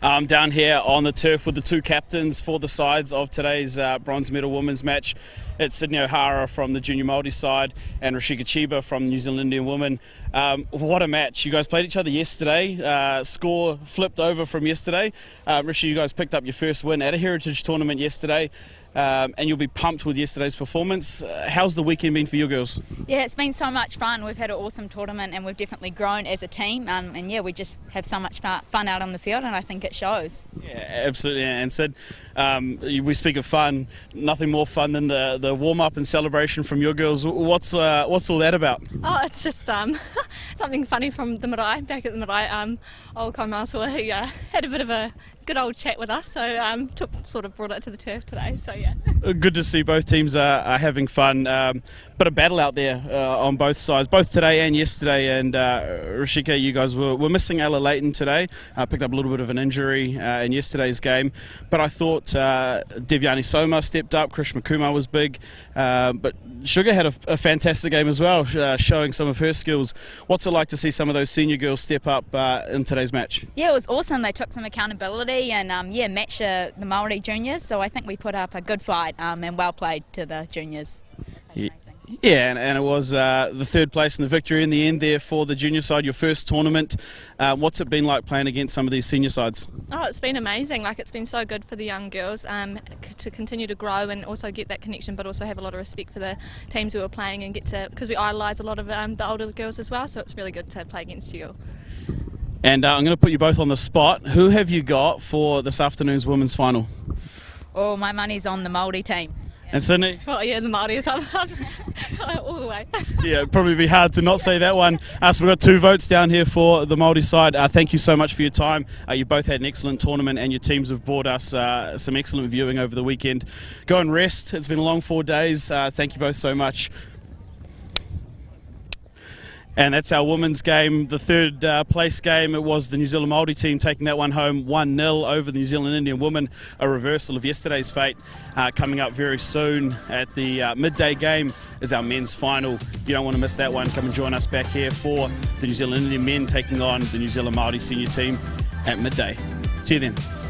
I'm down here on the turf with the two captains for the sides of today's bronze medal women's match. It's Sydney O'Hara from the junior Māori side and Rashika Chiba from New Zealand Indian women. What a match. You guys played each other yesterday. Score flipped over from yesterday. Rishi, you guys picked up your first win at a heritage tournament yesterday. And you'll be pumped with yesterday's performance. How's the weekend been for you girls? Yeah, it's been so much fun. We've had an awesome tournament and we've definitely grown as a team. And yeah, we just have so much fun out on the field, and I think it shows. Yeah, absolutely. And Sid, we speak of fun. Nothing more fun than the warm-up and celebration from your girls. What's all that about? Oh, it's just something funny from the marae, back at the marae. Old Kaimātua, he had a bit of a good old chat with us, so sort of brought it to the turf today, so yeah. Good to see both teams are having fun. Bit of battle out there on both sides, both today and yesterday. And Rashika, you guys were missing Ella Leighton today. Picked up a little bit of an injury in yesterday's game. But I thought Devyani Soma stepped up, Krish Makuma was big. But Sugar had a fantastic game as well, showing some of her skills. What's it like to see some of those senior girls step up in today's match? Yeah, it was awesome. They took some accountability and matched the Māori juniors. So I think we put up a good fight and well played to the juniors. Yeah, and it was the third place and the victory in the end there for the junior side, your first tournament. What's it been like playing against some of these senior sides? Oh, it's been amazing. Like, it's been so good for the young girls to continue to grow and also get that connection, but also have a lot of respect for the teams who are playing and get to, because we idolise a lot of the older girls as well, so it's really good to play against you. And I'm going to put you both on the spot. Who have you got for this afternoon's women's final? Oh, my money's on the Māori team. And Sydney? Oh yeah, the Māori is up all the way. Yeah, it'd probably be hard to not say that one. So we've got 2 votes down here for the Māori side. Thank you so much for your time. You both had an excellent tournament and your teams have brought us some excellent viewing over the weekend. Go and rest. It's been a long 4 days. Thank you both so much. And that's our women's game, the third place game. It was the New Zealand Māori team taking that one home 1-0 over the New Zealand Indian women, a reversal of yesterday's fate. Coming up very soon at the midday game is our men's final. You don't want to miss that one. Come and join us back here for the New Zealand Indian men taking on the New Zealand Māori senior team at midday. See you then.